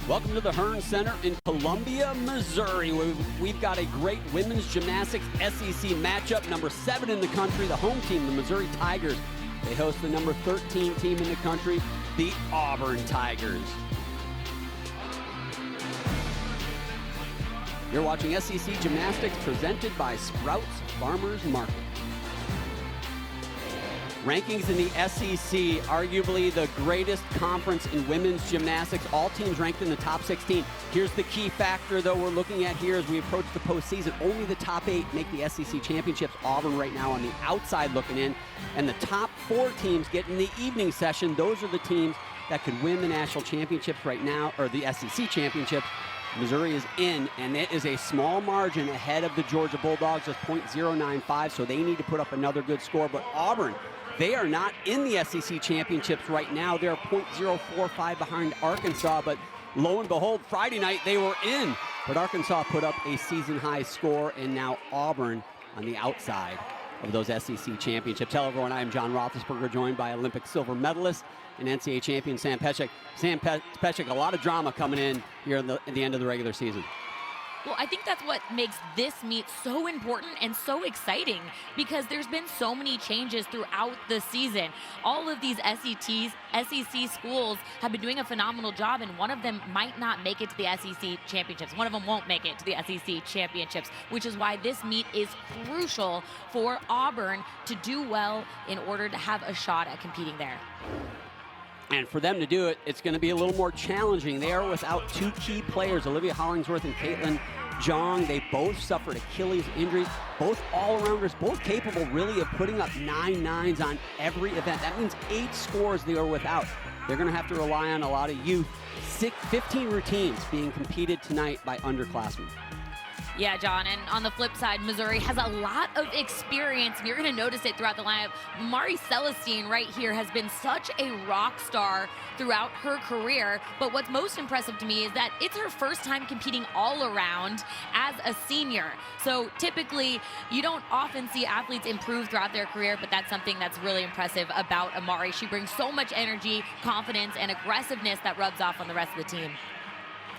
Welcome to the Hearn Center in Columbia, Missouri. We've got a great women's gymnastics SEC matchup. Number 7 in the country, the home team, the Missouri Tigers. They host the number 13 team in the country, the Auburn Tigers. You're watching SEC Gymnastics presented by Sprouts Farmers Market. Rankings in the SEC, arguably the greatest conference in women's gymnastics. All teams ranked in the top 16. Here's the key factor, though, we're looking at here as we approach the postseason. Only the top 8 make the SEC championships. Auburn right now on the outside looking in. And the top 4 teams get in the evening session. Those are the teams that could win the national championships right now, or the SEC championship. Missouri is in, and it is a small margin ahead of the Georgia Bulldogs, just .095, so they need to put up another good score. But Auburn, they are not in the SEC championships right now. They're .045 behind Arkansas, but lo and behold, Friday night they were in. But Arkansas put up a season-high score, and now Auburn on the outside of those SEC championships. Hello, everyone. I am John Roethlisberger, joined by Olympic silver medalist and NCAA champion Sam Pesek. Sam Pesek, a lot of drama coming in here at the end of the regular season. Well, I think that's what makes this meet so important and so exciting, because there's been so many changes throughout the season. All of these SEC schools have been doing a phenomenal job, and one of them might not make it to the SEC championships. One of them won't make it to the SEC championships, which is why this meet is crucial for Auburn to do well in order to have a shot at competing there. And for them to do it, it's going to be a little more challenging. They are without 2 key players, Olivia Hollingsworth and Caitlin Jong. They both suffered Achilles injuries, both all-arounders, both capable really of putting up 9 nines on every event. That means 8 scores they are without. They're going to have to rely on a lot of youth. 15 routines being competed tonight by underclassmen. Yeah, John, and on the flip side, Missouri has a lot of experience, and you're going to notice it throughout the lineup. Mari Celestine right here has been such a rock star throughout her career, but what's most impressive to me is that it's her first time competing all around as a senior. So typically, you don't often see athletes improve throughout their career, but that's something that's really impressive about Amari. She brings so much energy, confidence, and aggressiveness that rubs off on the rest of the team.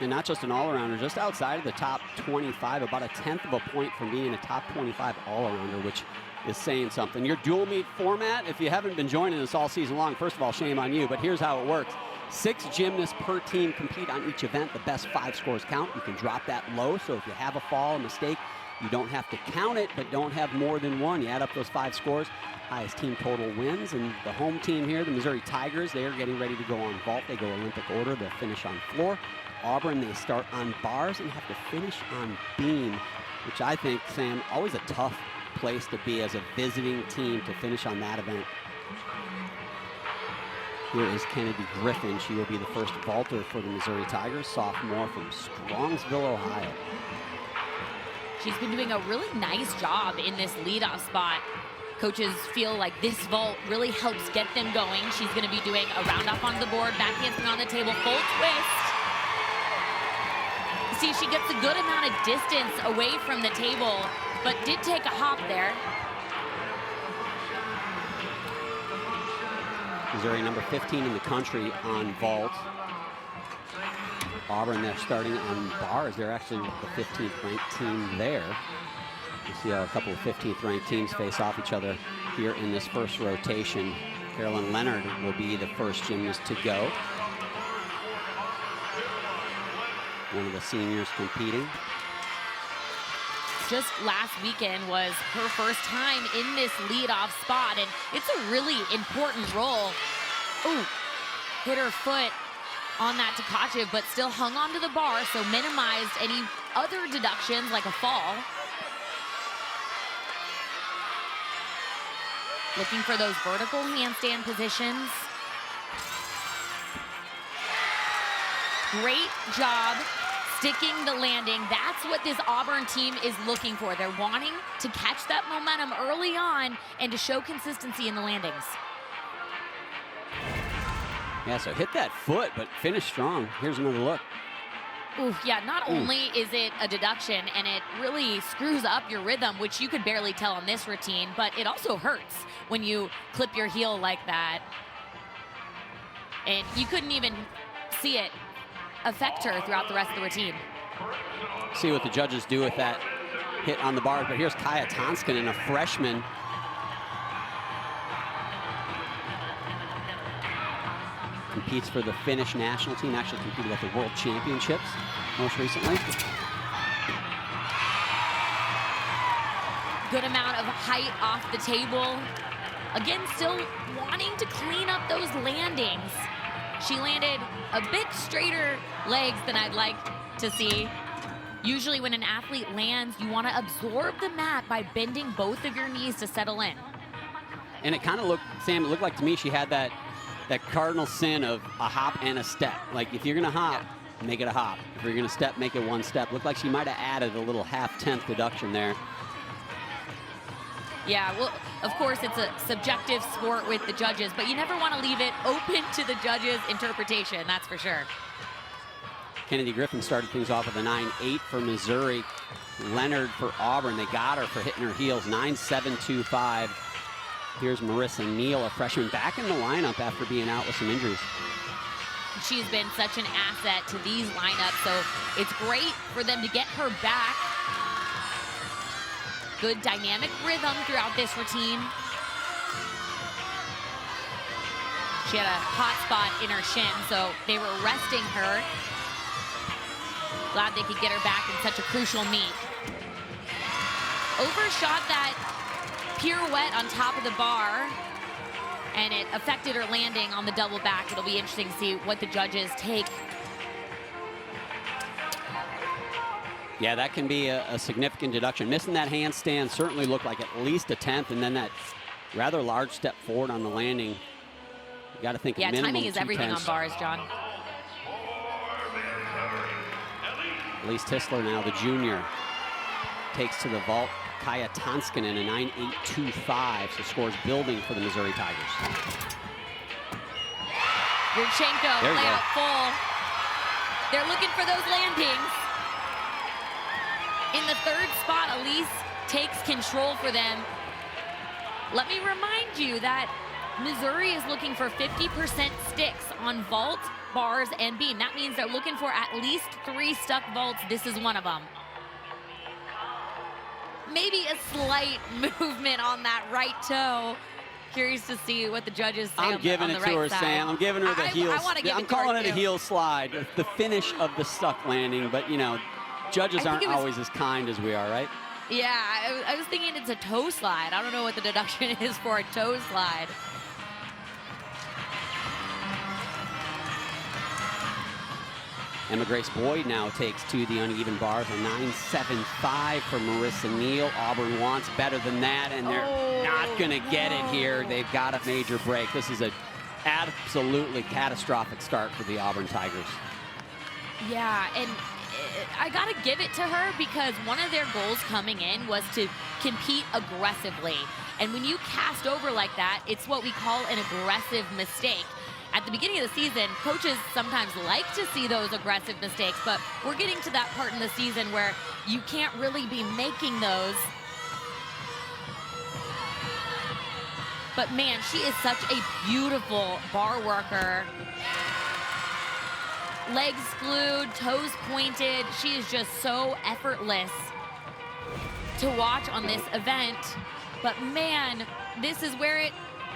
And not just an all-arounder, just outside of the top 25, about a 1/10 of a point from being a top 25 all-arounder, which is saying something. Your dual meet format, if you haven't been joining us all season long, first of all, shame on you, but here's how it works. 6 gymnasts per team compete on each event. The best 5 scores count. You can drop that low, so if you have a fall, a mistake, you don't have to count it, but don't have more than 1. You add up those 5 scores, highest team total wins. And the home team here, the Missouri Tigers, they are getting ready to go on vault. They go Olympic order. They'll finish on floor. Auburn, they start on bars and have to finish on beam, which I think, Sam, always a tough place to be as a visiting team to finish on that event. Here is Kennedy Griffin. She will be the first vaulter for the Missouri Tigers, sophomore from Strongsville, Ohio. She's been doing a really nice job in this leadoff spot. Coaches feel like this vault really helps get them going. She's going to be doing a round-off on the board, backhandspring on the table, full twist. See, she gets a good amount of distance away from the table, but did take a hop there. Missouri number 15 in the country on vault. Auburn, they're starting on bars. They're actually the 15th ranked team there. You see how a couple of 15th ranked teams face off each other here in this first rotation. Carolyn Leonard will be the first gymnast to go. One of the seniors competing. Just last weekend was her first time in this leadoff spot, and it's a really important role. Ooh, hit her foot on that Tkachev, but still hung onto the bar, so minimized any other deductions like a fall. Looking for those vertical handstand positions. Great job sticking the landing. That's what this Auburn team is looking for. They're wanting to catch that momentum early on and to show consistency in the landings. Yeah, so hit that foot, but finish strong. Here's another look. Ooh, yeah, not only is it a deduction and it really screws up your rhythm, which you could barely tell on this routine, but it also hurts when you clip your heel like that. And you couldn't even see it affect her throughout the rest of the routine. See what the judges do with that hit on the bars, but here's Kaya Tonskanen, a freshman. Competes for the Finnish national team, actually competed at the World Championships most recently. Good amount of height off the table. Again, still wanting to clean up those landings. She landed a bit straighter legs than I'd like to see. Usually when an athlete lands, you want to absorb the mat by bending both of your knees to settle in. And it kind of looked, Sam, it looked like to me she had that cardinal sin of a hop and a step. Like if you're gonna hop, make it a hop. If you're gonna step, make it one step. Looked like she might have added a little half-tenth deduction there. Yeah, well, of course, it's a subjective sport with the judges, but you never want to leave it open to the judges' interpretation, that's for sure. Kennedy Griffin started things off with a 9.8 for Missouri. Leonard for Auburn. They got her for hitting her heels, 9.725. Here's Marissa Neal, a freshman, back in the lineup after being out with some injuries. She's been such an asset to these lineups, so it's great for them to get her back. Good dynamic rhythm throughout this routine. She had a hot spot in her shin, so they were resting her. Glad they could get her back in such a crucial meet. Overshot that pirouette on top of the bar, and it affected her landing on the double back. It'll be interesting to see what the judges take. Yeah, that can be a significant deduction. Missing that handstand certainly looked like at least a tenth, and then that rather large step forward on the landing. You got to think yeah, minimum timing is everything on bars, John. Elise Tisler now, the junior, takes to the vault. Kaya Tonskanen, a 9.825, so scores building for the Missouri Tigers. Yurchenko, layout full. They're looking for those landings. In the third spot, Elise takes control for them. Let me remind you that Missouri is looking for 50% sticks on vault, bars, and beam. That means they're looking for at least 3 stuck vaults. This is one of them. Maybe a slight movement on that right toe. Curious to see what the judges say I'm on giving the it right to her, side. Sam. I'm giving her the heel. I'm calling it a heel slide. The finish of the stuck landing, but you know, judges aren't always as kind as we are, right? Yeah, I was thinking it's a toe slide. I don't know what the deduction is for a toe slide. Emma Grace Boyd now takes to the uneven bars, a 9.75 for Marissa Neal. Auburn wants better than that, and they're not going to get it here. They've got a major break. This is an absolutely catastrophic start for the Auburn Tigers. Yeah, and I got to give it to her because one of their goals coming in was to compete aggressively. And when you cast over like that, it's what we call an aggressive mistake. At the beginning of the season, coaches sometimes like to see those aggressive mistakes, but we're getting to that part in the season where you can't really be making those. But man, she is such a beautiful bar worker. Legs glued, toes pointed. She is just so effortless to watch on this event. But man, this is where it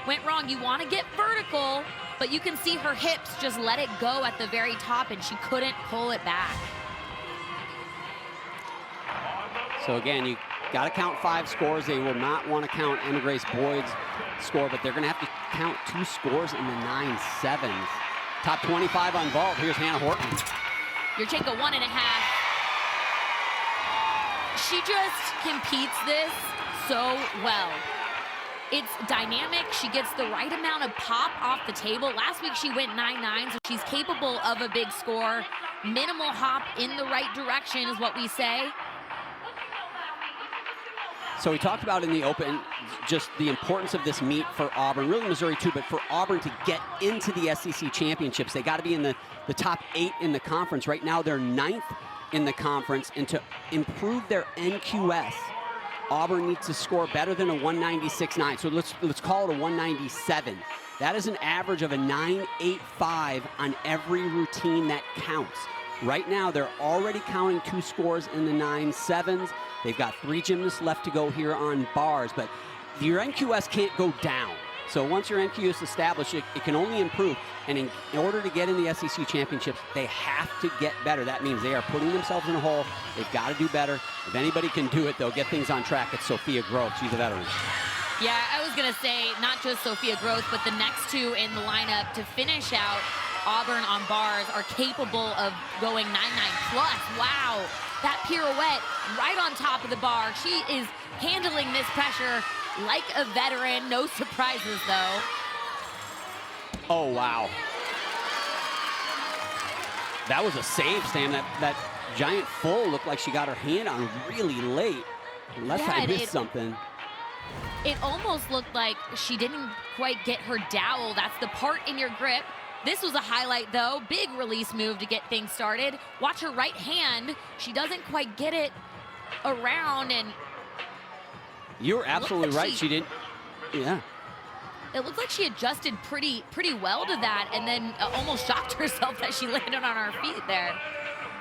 went wrong. You want to get vertical, but you can see her hips just let it go at the very top, and she couldn't pull it back. So again, you got to count 5 scores. They will not want to count Emma Grace Boyd's score, but they're going to have to count 2 scores in the 9.7s. Top 25 on vault. Here's Hannah Horton. Yurchenko 1.5. She just competes this so well. It's dynamic. She gets the right amount of pop off the table. Last week she went 9.9, so she's capable of a big score. Minimal hop in the right direction is what we say. So we talked about in the open just the importance of this meet for Auburn, really Missouri too, but for Auburn to get into the SEC championships, they got to be in the top 8 in the conference. Right now they're 9th in the conference, and to improve their NQS, Auburn needs to score better than a 196.9. So let's call it a 197. That is an average of a 9.85 on every routine that counts. Right now, they're already counting 2 scores in the 9-7s. They've got 3 gymnasts left to go here on bars, but your NQS can't go down. So once your NQS is established, it can only improve. And in order to get in the SEC championships, they have to get better. That means they are putting themselves in a hole. They've got to do better. If anybody can do it, they'll get things on track. It's Sophia Grove. She's a veteran. Yeah, I was going to say not just Sophia Grove, but the next 2 in the lineup to finish out Auburn on bars are capable of going 9-9 plus. Wow, that pirouette right on top of the bar. She is handling this pressure like a veteran. No surprises, though. Oh, wow. That was a save, Sam. That giant full looked like she got her hand on really late. Unless I missed something. It almost looked like she didn't quite get her dowel. That's the part in your grip. This was a highlight, though. Big release move to get things started. Watch her right hand. She doesn't quite get it around, and you're absolutely right. She didn't. Yeah. It looked like she adjusted pretty well to that, and then almost shocked herself that she landed on her feet there.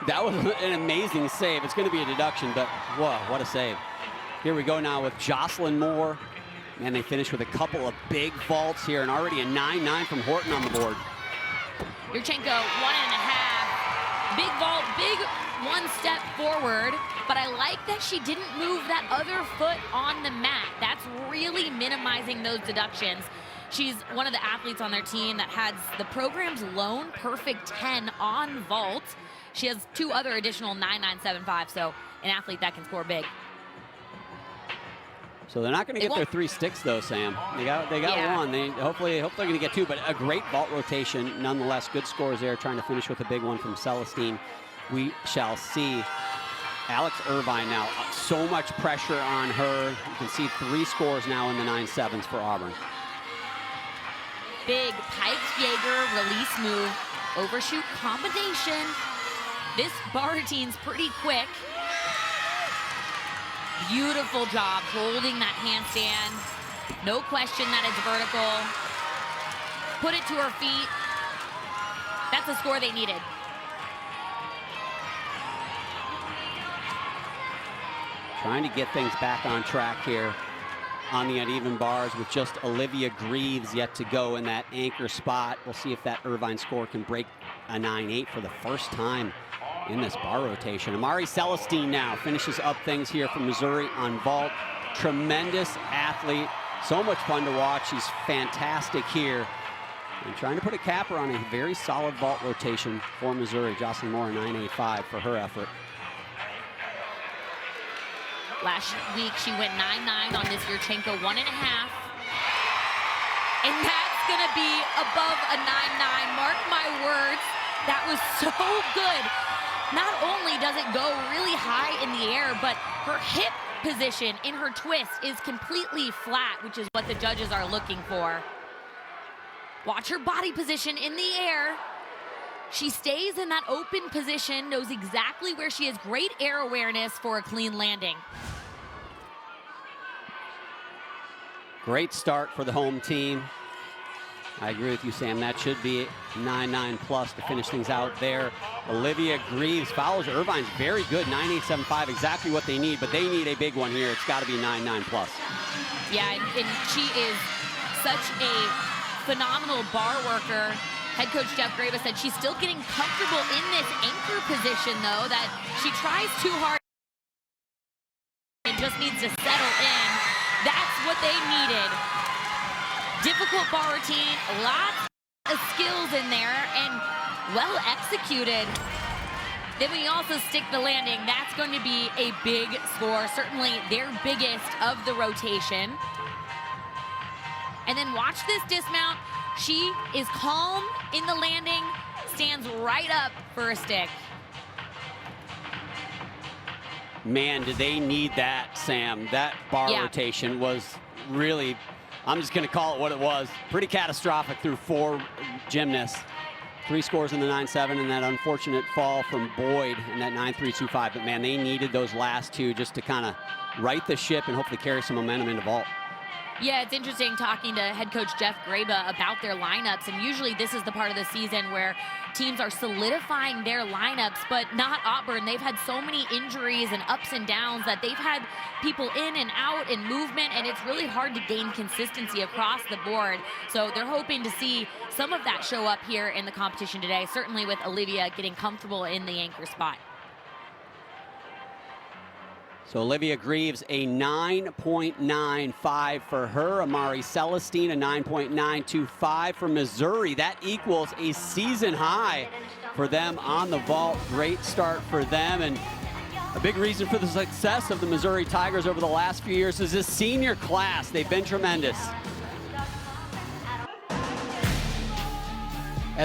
That was an amazing save. It's going to be a deduction, but whoa, what a save. Here we go now with Jocelyn Moore. And they finish with a couple of big vaults here, and already a 9-9 from Horton on the board. Yurchenko, 1.5. Big vault, big 1 step forward, but I like that she didn't move that other foot on the mat. That's really minimizing those deductions. She's one of the athletes on their team that has the program's lone perfect 10 on vault. She has 2 other additional 9.975, so an athlete that can score big. So they're not going to get their 3 sticks, though, Sam. They got yeah. 1. Hopefully they're going to get 2, but a great vault rotation nonetheless. Good scores there, trying to finish with a big one from Celestine. We shall see. Alex Irvine now, so much pressure on her. You can see 3 scores now in the 9-7s for Auburn. Big Pike Jaeger release move, overshoot combination. This bar routine's pretty quick. Beautiful job holding that handstand. No question that it's vertical. Put it to her feet. That's the score they needed. Trying to get things back on track here on the uneven bars with just Olivia Greaves yet to go in that anchor spot. We'll see if that Irvine score can break a 9-8 for the first time in this bar rotation. Amari Celestine now finishes up things here from Missouri on vault. Tremendous athlete. So much fun to watch. She's fantastic here. And trying to put a capper on a very solid vault rotation for Missouri. Jocelyn Moore, 9.85 for her effort. Last week, she went 9-9 on this Yurchenko 1.5. And that's going to be above a 9-9. Mark my words. That was so good. Not only does it go really high in the air, but her hip position in her twist is completely flat, which is what the judges are looking for. Watch her body position in the air. She stays in that open position, knows exactly where she has great air awareness for a clean landing. Great start for the home team. I agree with you, Sam. That should be 9-9 plus to finish things out there. Olivia Greaves follows Irvine's very good, 9.875, exactly what they need, but they need a big one here. It's got to be 9-9 plus. Yeah, and she is such a phenomenal bar worker. Head coach Jeff Grava said she's still getting comfortable in this anchor position, though, that she tries too hard and just needs to settle in. That's what they needed. Difficult bar routine, lots of skills in there, and well executed. Then when you also stick the landing, that's going to be a big score, certainly their biggest of the rotation. And then watch this dismount. She is calm in the landing, stands right up for a stick. Man, did they need that, Sam. That bar rotation was really, I'm just going to call it what it was, pretty catastrophic through 4 gymnasts. 3 scores in the 9-7 and that unfortunate fall from Boyd in that 9-3-2-5. But, man, they needed those last 2 just to kind of right the ship and hopefully carry some momentum into vault. Yeah, it's interesting talking to head coach Jeff Graba about their lineups, and usually this is the part of the season where teams are solidifying their lineups, but not Auburn. They've had so many injuries and ups and downs that they've had people in and out in movement, and it's really hard to gain consistency across the board. So they're hoping to see some of that show up here in the competition today, certainly with Olivia getting comfortable in the anchor spot. So Olivia Greaves, a 9.95 for her. Amari Celestine, a 9.925 for Missouri. That equals a season high for them on the vault. Great start for them. And a big reason for the success of the Missouri Tigers over the last few years is this senior class. They've been tremendous.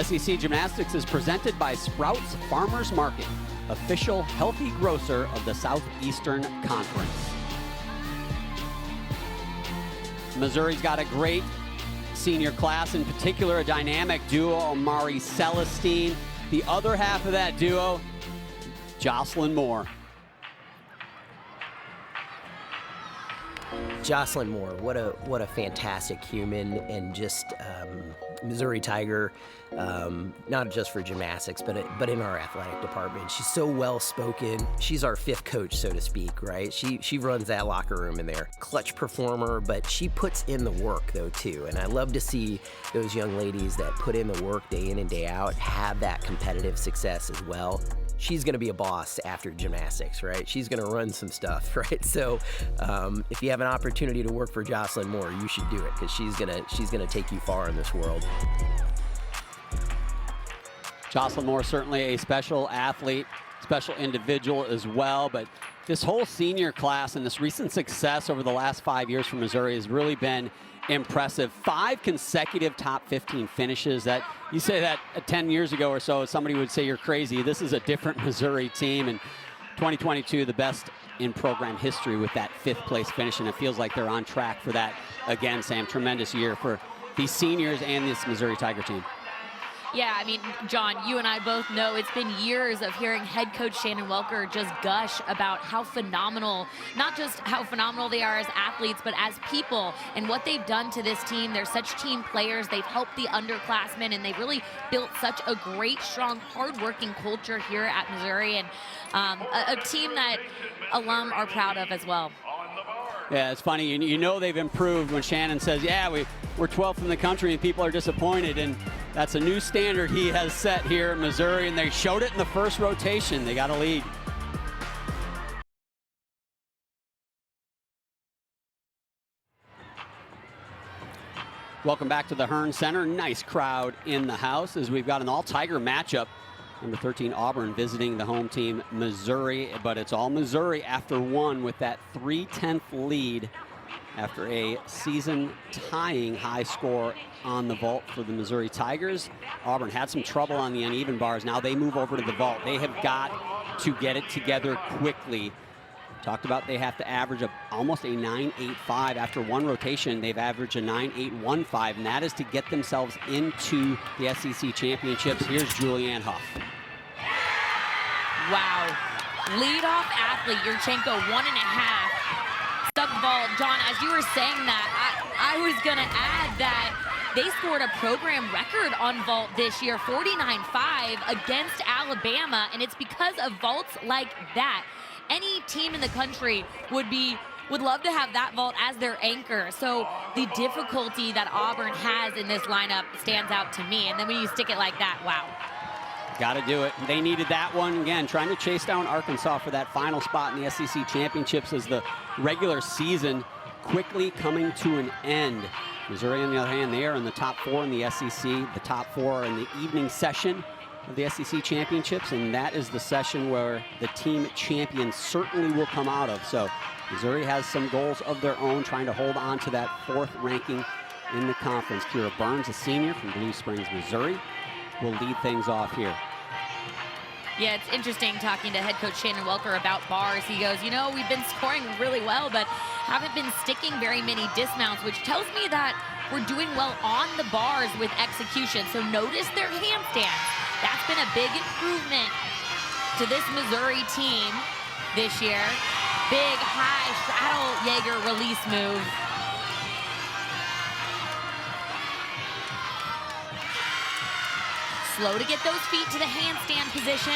SEC Gymnastics is presented by Sprouts Farmers Market, official healthy grocer of the Southeastern Conference. Missouri's got a great senior class, in particular a dynamic duo, Amari Celestine. The other half of that duo, Jocelyn Moore. Jocelyn Moore, what a fantastic human, and just Missouri Tiger, not just for gymnastics, but in our athletic department. She's so well spoken. She's our fifth coach, so to speak, right? She runs that locker room in there. Clutch performer, but she puts in the work though too. And I love to see those young ladies that put in the work day in and day out have that competitive success as well. She's going to be a boss after gymnastics, right? She's going to run some stuff, right? So if you have an opportunity to work for Jocelyn Moore, you should do it, because she's gonna take you far in this world. Jocelyn Moore, certainly a special athlete, special individual as well, but this whole senior class and this recent success over the last 5 years for Missouri has really been impressive. 5 consecutive top 15 finishes. That you say that 10 years ago or so, somebody would say you're crazy. This is a different Missouri team, and 2022 the best in program history with that 5th place finish, and it feels like they're on track for that again. Sam, tremendous year for these seniors and this Missouri Tiger team. Yeah, I mean, John, you and I both know it's been years of hearing head coach Shannon Welker just gush about how phenomenal, not just how phenomenal they are as athletes, but as people and what they've done to this team. They're such team players. They've helped the underclassmen, and they've really built such a great, strong, hardworking culture here at Missouri, and a team that alum are proud of as well. Yeah, it's funny. You know they've improved when Shannon says, yeah, we're 12th in the country and people are disappointed. And that's a new standard he has set here in Missouri, and they showed it in the first rotation. They got a lead. Welcome back to the Hearn Center. Nice crowd in the house as we've got an all-Tiger matchup. Number 13, Auburn, visiting the home team, Missouri. But it's all Missouri after one with that 3/10 lead after a season-tying high score on the vault for the Missouri Tigers. Auburn had some trouble on the uneven bars. Now they move over to the vault. They have got to get it together quickly. Talked about they have to average almost a 9.85. After one rotation, they've averaged a 9.815, and that is to get themselves into the SEC championships. Here's Julianne Huff. Wow. Leadoff athlete, Yurchenko, 1.5. Sub vault. John, as you were saying that, I was going to add that they scored a program record on vault this year, 49.5 against Alabama, and it's because of vaults like that. Any team in the country would love to have that vault as their anchor. So the difficulty that Auburn has in this lineup stands out to me. And then when you stick it like that, wow. Got to do it. They needed that one. Again, trying to chase down Arkansas for that final spot in the SEC championships as the regular season quickly coming to an end. Missouri, on the other hand, they are in the top 4 in the SEC. The top 4 are in the evening session of the SEC championships, and that is the session where the team champions certainly will come out of. So Missouri has some goals of their own, trying to hold on to that 4th ranking in the conference. Kira Burns, a senior from Blue Springs, Missouri, will lead things off here. Yeah, it's interesting talking to head coach Shannon Welker about bars. He goes, you know, we've been scoring really well, but haven't been sticking very many dismounts, which tells me that we're doing well on the bars with execution. So notice their handstands. That's been a big improvement to this Missouri team this year. Big high straddle Jaeger release move. Slow to get those feet to the handstand position,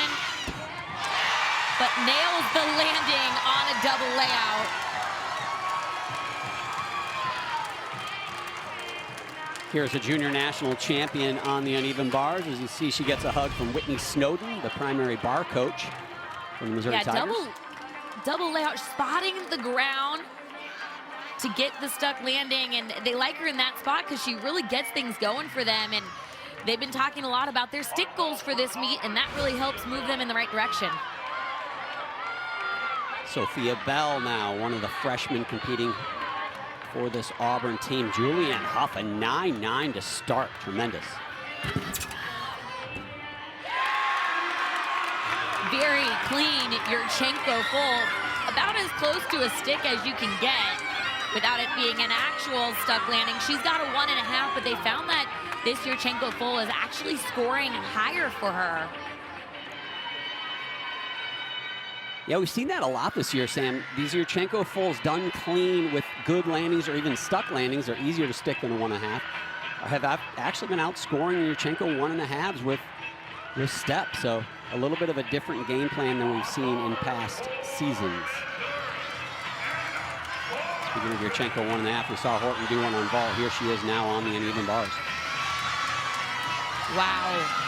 but nails the landing on a double layout. Here's a junior national champion on the uneven bars. As you see, she gets a hug from Whitney Snowden, the primary bar coach from the Missouri Tigers. Double layout, spotting the ground to get the stuck landing, and they like her in that spot because she really gets things going for them, and they've been talking a lot about their stick goals for this meet, and that really helps move them in the right direction. Sophia Bell now, one of the freshmen competing for this Auburn team. Julianne Hough, a 9-9 to start. Tremendous. Very clean Yurchenko full, about as close to a stick as you can get without it being an actual stuck landing. She's got a 1.5, but they found that this Yurchenko full is actually scoring higher for her. Yeah, we've seen that a lot this year, Sam. These Yurchenko fulls done clean with good landings or even stuck landings are easier to stick than a 1.5. Have actually been outscoring Yurchenko 1.5s with steps. So a little bit of a different game plan than we've seen in past seasons. Speaking of Yurchenko 1.5, we saw Horton do one on vault. Here she is now on the uneven bars. Wow.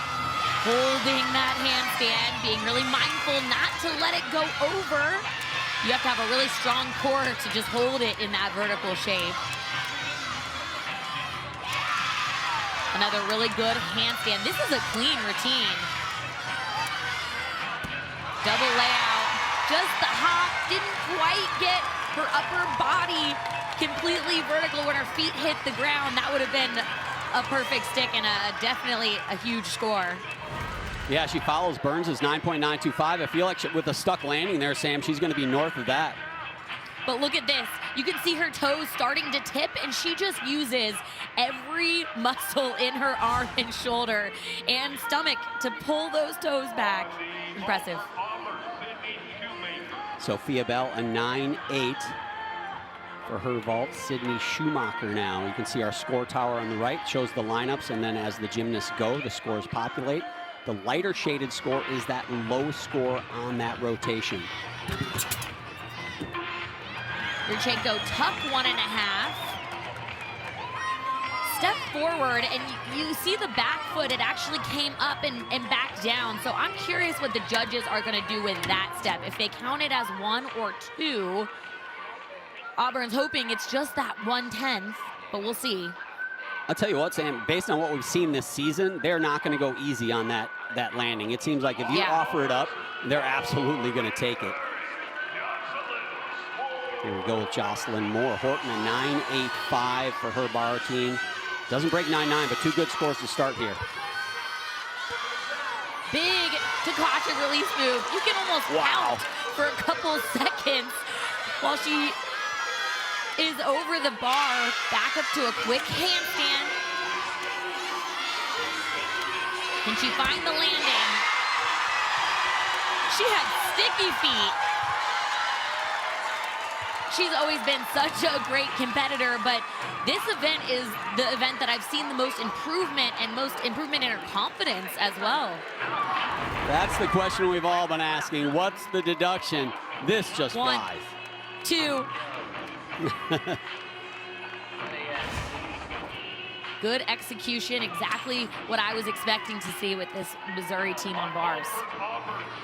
Holding that handstand, being really mindful not to let it go over. You have to have a really strong core to just hold it in that vertical shape. Another really good handstand. This is a clean routine. Double layout, just the hop, didn't quite get her upper body completely vertical when her feet hit the ground. That would have been a perfect stick and definitely a huge score. Yeah, she follows Burns' 9.925. I feel like with a stuck landing there, Sam, she's going to be north of that. But look at this. You can see her toes starting to tip, and she just uses every muscle in her arm and shoulder and stomach to pull those toes back. Impressive. Sophia Bell, a 9.8 for her vault. Sydney Schumacher now. You can see our score tower on the right shows the lineups, and then as the gymnasts go, the scores populate. The lighter shaded score is that low score on that rotation. Yurchenko tuck 1.5. Step forward, and you see the back foot, it actually came up and back down. So I'm curious what the judges are going to do with that step. If they count it as 1 or 2, Auburn's hoping it's just that 1/10, but we'll see. I'll tell you what, Sam, based on what we've seen this season, they're not going to go easy on that landing. It seems like if you offer it up, they're absolutely going to take it. Here we go with Jocelyn Moore. Horton, a 9.85 for her bar team. Doesn't break 9.9, but 2 good scores to start here. Big Tkaczyk release move. You can almost count for a couple seconds while she is over the bar, back up to a quick handstand. Can she find the landing? She had sticky feet. She's always been such a great competitor, but this event is the event that I've seen the most improvement and most improvement in her confidence as well. That's the question we've all been asking. What's the deduction? This just 1, flies. 2. Good execution, exactly what I was expecting to see with this Missouri team on bars.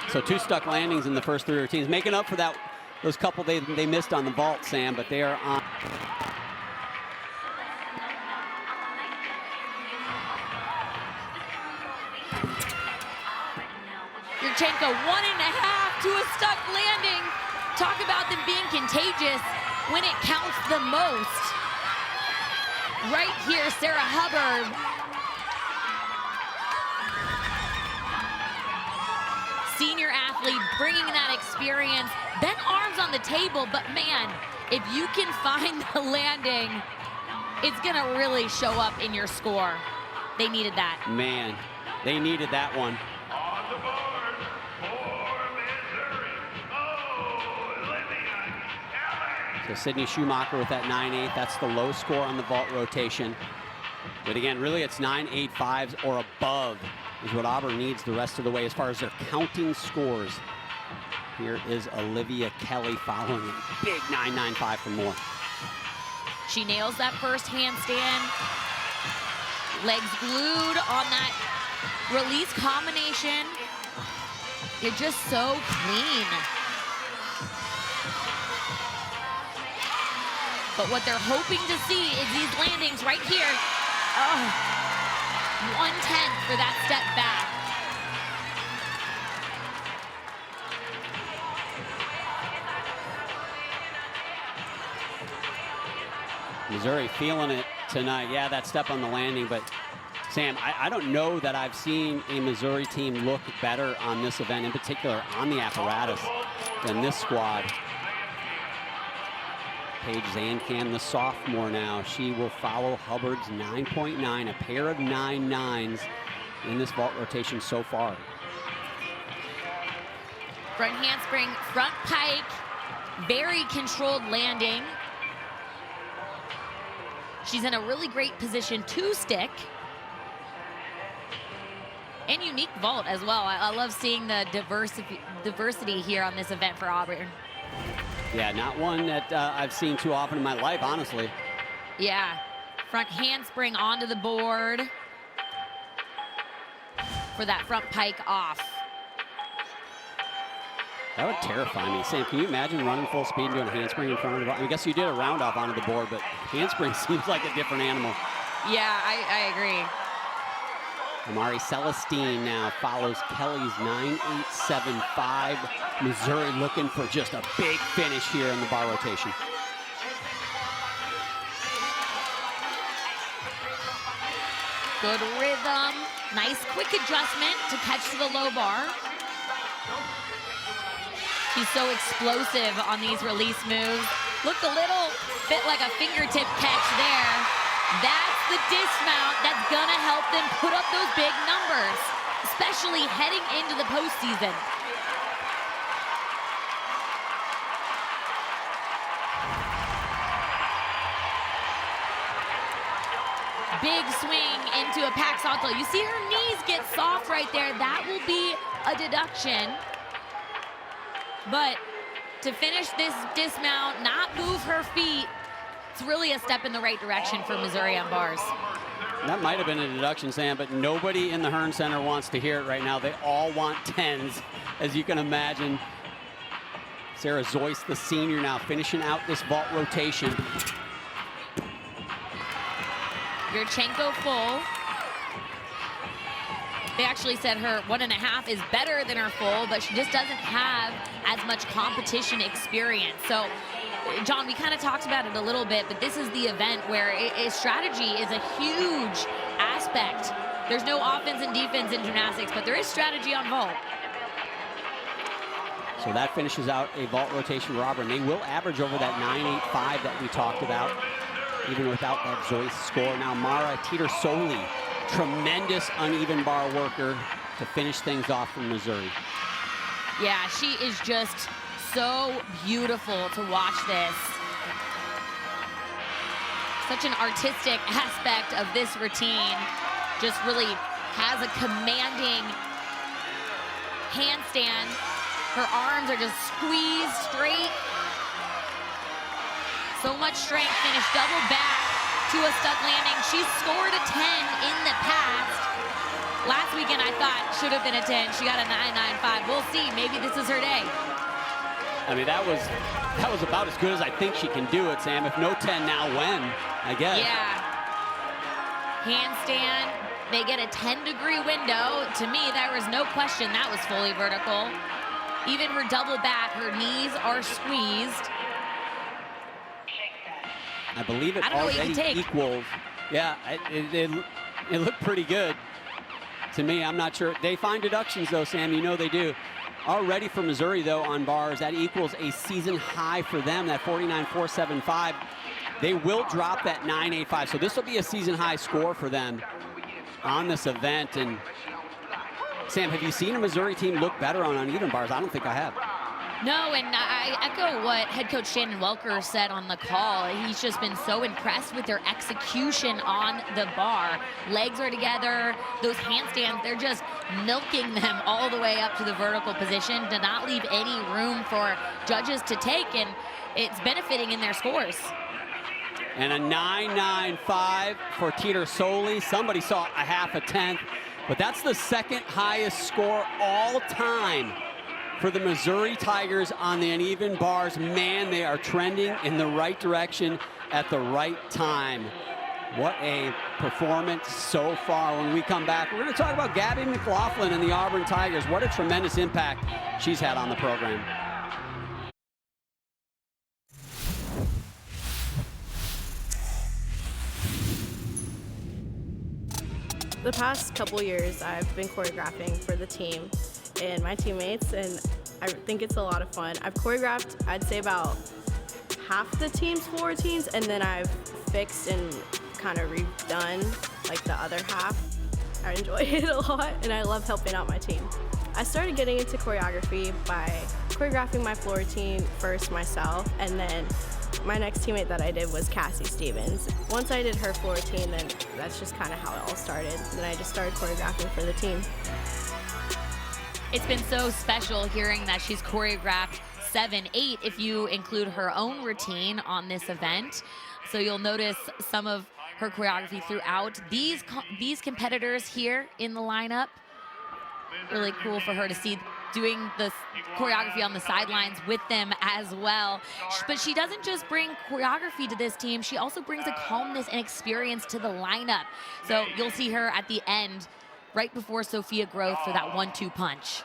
So 2 stuck landings in the first 3 routines, making up for those couple they missed on the vault, Sam, but they are on. Yurchenko 1.5 to a stuck landing. Talk about them being contagious when it counts the most. Right here, Sarah Hubbard. Senior athlete, bringing that experience. Bent arms on the table, but man, if you can find the landing, it's gonna really show up in your score. They needed that. Man, they needed that one. So Sydney Schumacher with that 9.8, that's the low score on the vault rotation. But again, really it's 9.85s or above is what Auburn needs the rest of the way as far as their counting scores. Here is Olivia Kelly following it. Big 9.95 for Moore. She nails that first handstand. Legs glued on that release combination. You're just so clean. But what they're hoping to see is these landings right here. Oh, 1/10 for that step back. Missouri feeling it tonight. Yeah, that step on the landing, but Sam, I don't know that I've seen a Missouri team look better on this event, in particular on the apparatus, than this squad. Paige Zancan, the sophomore now, she will follow Hubbard's 9.9, a pair of 9.9s in this vault rotation so far. Front handspring, front pike, very controlled landing. She's in a really great position to stick. And unique vault as well. I love seeing the diversity here on this event for Auburn. Yeah, not one that I've seen too often in my life, honestly. Yeah, front handspring onto the board for that front pike off. That would terrify me. Sam, can you imagine running full speed and doing a handspring in front of the ball? I guess you did a round off onto the board, but handspring seems like a different animal. Yeah, I agree. Amari Celestine now follows Kelly's 9.875. Missouri looking for just a big finish here in the bar rotation. Good rhythm. Nice quick adjustment to catch to the low bar. She's so explosive on these release moves. Looked a little bit like a fingertip catch there. That's the dismount that's gonna help them put up those big numbers, especially heading into the postseason. Big swing into a pack salto. You see her knees get soft right there. That will be a deduction. But to finish this dismount, not move her feet, it's really a step in the right direction for Missouri on bars. That might have been a deduction, Sam, but nobody in the Hearn Center wants to hear it right now. They all want 10s, as you can imagine. Sarah Zoyce, the senior, now finishing out this vault rotation. Yurchenko full. They actually said her 1.5 is better than her full, but she just doesn't have as much competition experience. So, John, we kind of talked about it a little bit, but this is the event where strategy is a huge aspect. There's no offense and defense in gymnastics, but there is strategy on vault. So that finishes out a vault rotation for Auburn. They will average over that 9.85 that we talked about, even without that Zoyce score. Now Mara Teeter-Soli, tremendous uneven bar worker to finish things off from Missouri. Yeah, she is just so beautiful to watch this. Such an artistic aspect of this routine. Just really has a commanding handstand. Her arms are just squeezed straight. So much strength, finished double back to a stuck landing. She's scored a 10 in the past. Last weekend I thought should have been a 10. She got a 9.95. We'll see, maybe this is her day. I mean, that was about as good as I think she can do it, Sam. If no 10 now, when, I guess. Yeah. Handstand, they get a 10-degree window. To me, there was no question that was fully vertical. Even her double back, her knees are squeezed. I believe it already equals. Yeah, it looked pretty good to me. I'm not sure. They find deductions, though, Sam. You know they do. Already for Missouri, though, on bars, that equals a season high for them, that 49.475. They will drop that 9.85. So this will be a season high score for them on this event. And Sam, have you seen a Missouri team look better on uneven bars? I don't think I have. No, and I echo what head coach Shannon Welker said on the call. He's just been so impressed with their execution on the bar. Legs are together, those handstands, they're just milking them all the way up to the vertical position to not leave any room for judges to take, and it's benefiting in their scores. And a 9.95 for Teeter Soli. Somebody saw a half a tenth, but that's the second highest score all time for the Missouri Tigers on the uneven bars. Man, they are trending in the right direction at the right time. What a performance so far. When we come back, we're going to talk about Gabby McLaughlin and the Auburn Tigers. What a tremendous impact she's had on the program. The past couple years, I've been choreographing for the team and my teammates, and I think it's a lot of fun. I've choreographed, I'd say, about half the team's full routines, and then I've fixed and kind of redone like the other half. I enjoy it a lot, and I love helping out my team. I started getting into choreography by choreographing my floor routine first myself, and then my next teammate that I did was Cassie Stevens. Once I did her floor routine, then that's just kind of how it all started. Then I just started choreographing for the team. It's been so special hearing that she's choreographed 7, 8 if you include her own routine on this event. So you'll notice some of her choreography throughout. These competitors here in the lineup, really cool for her to see doing the choreography on the sidelines with them as well. But she doesn't just bring choreography to this team, she also brings a calmness and experience to the lineup. So you'll see her at the end, right before Sophia Groth for that 1-2 punch.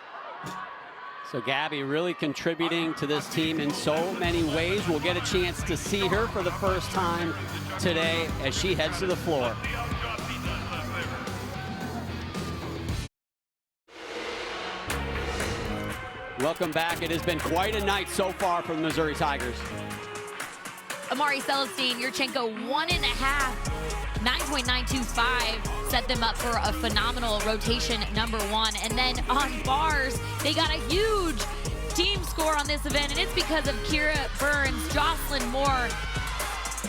So Gabby really contributing to this team in so many ways. We'll get a chance to see her for the first time today as she heads to the floor. Welcome back. It has been quite a night so far for the Missouri Tigers. Amari Celestine, Yurchenko 1.5, 9.925 set them up for a phenomenal rotation #1. And then on bars, they got a huge team score on this event, and it's because of Kira Burns, Jocelyn Moore,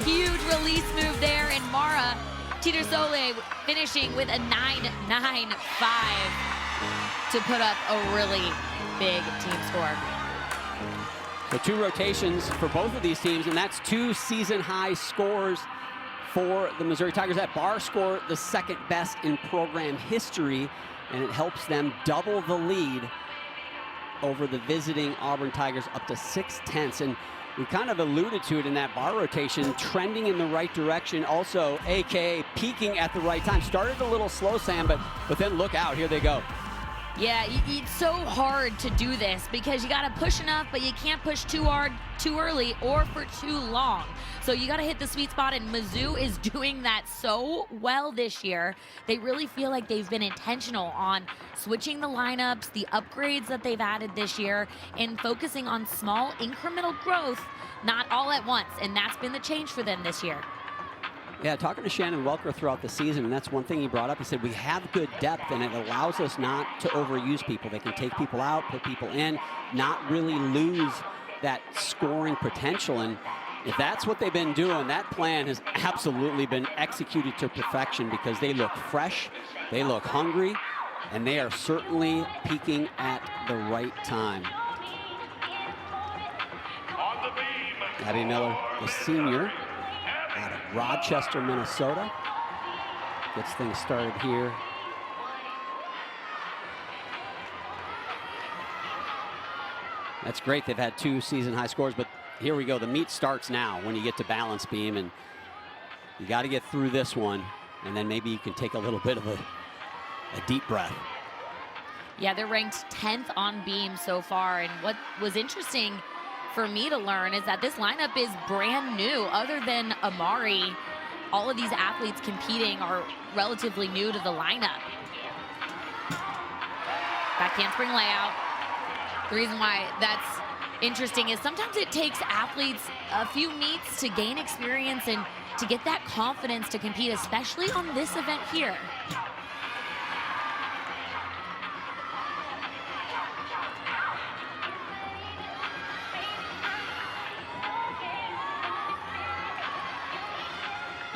huge release move there, and Mara Teeter Soli finishing with a 9.95 to put up a really big team score. So 2 rotations for both of these teams, and that's 2 season-high scores for the Missouri Tigers. That bar score, the second best in program history, and it helps them double the lead over the visiting Auburn Tigers up to 6/10. And we kind of alluded to it in that bar rotation, trending in the right direction. Also, AKA peaking at the right time. Started a little slow, Sam, but then look out, here they go. Yeah, it's so hard to do this because you got to push enough, but you can't push too hard, too early, or for too long. So you got to hit the sweet spot, and Mizzou is doing that so well this year. They really feel like they've been intentional on switching the lineups, the upgrades that they've added this year, and focusing on small incremental growth, not all at once. And that's been the change for them this year. Yeah, talking to Shannon Welker throughout the season, and that's one thing he brought up. He said, we have good depth, and it allows us not to overuse people. They can take people out, put people in, not really lose that scoring potential. And if that's what they've been doing, that plan has absolutely been executed to perfection because they look fresh, they look hungry, and they are certainly peaking at the right time. Abby Miller, the senior, out of Rochester, Minnesota. Gets things started here. That's great. They've had 2 season-high scores, but here we go. The meat starts now when you get to balance beam, and you got to get through this one, and then maybe you can take a little bit of a deep breath. Yeah, they're ranked 10th on beam so far, and what was interesting for me to learn is that this lineup is brand new. Other than Amari, all of these athletes competing are relatively new to the lineup. Back handspring layout. The reason why that's interesting is sometimes it takes athletes a few meets to gain experience and to get that confidence to compete, especially on this event here.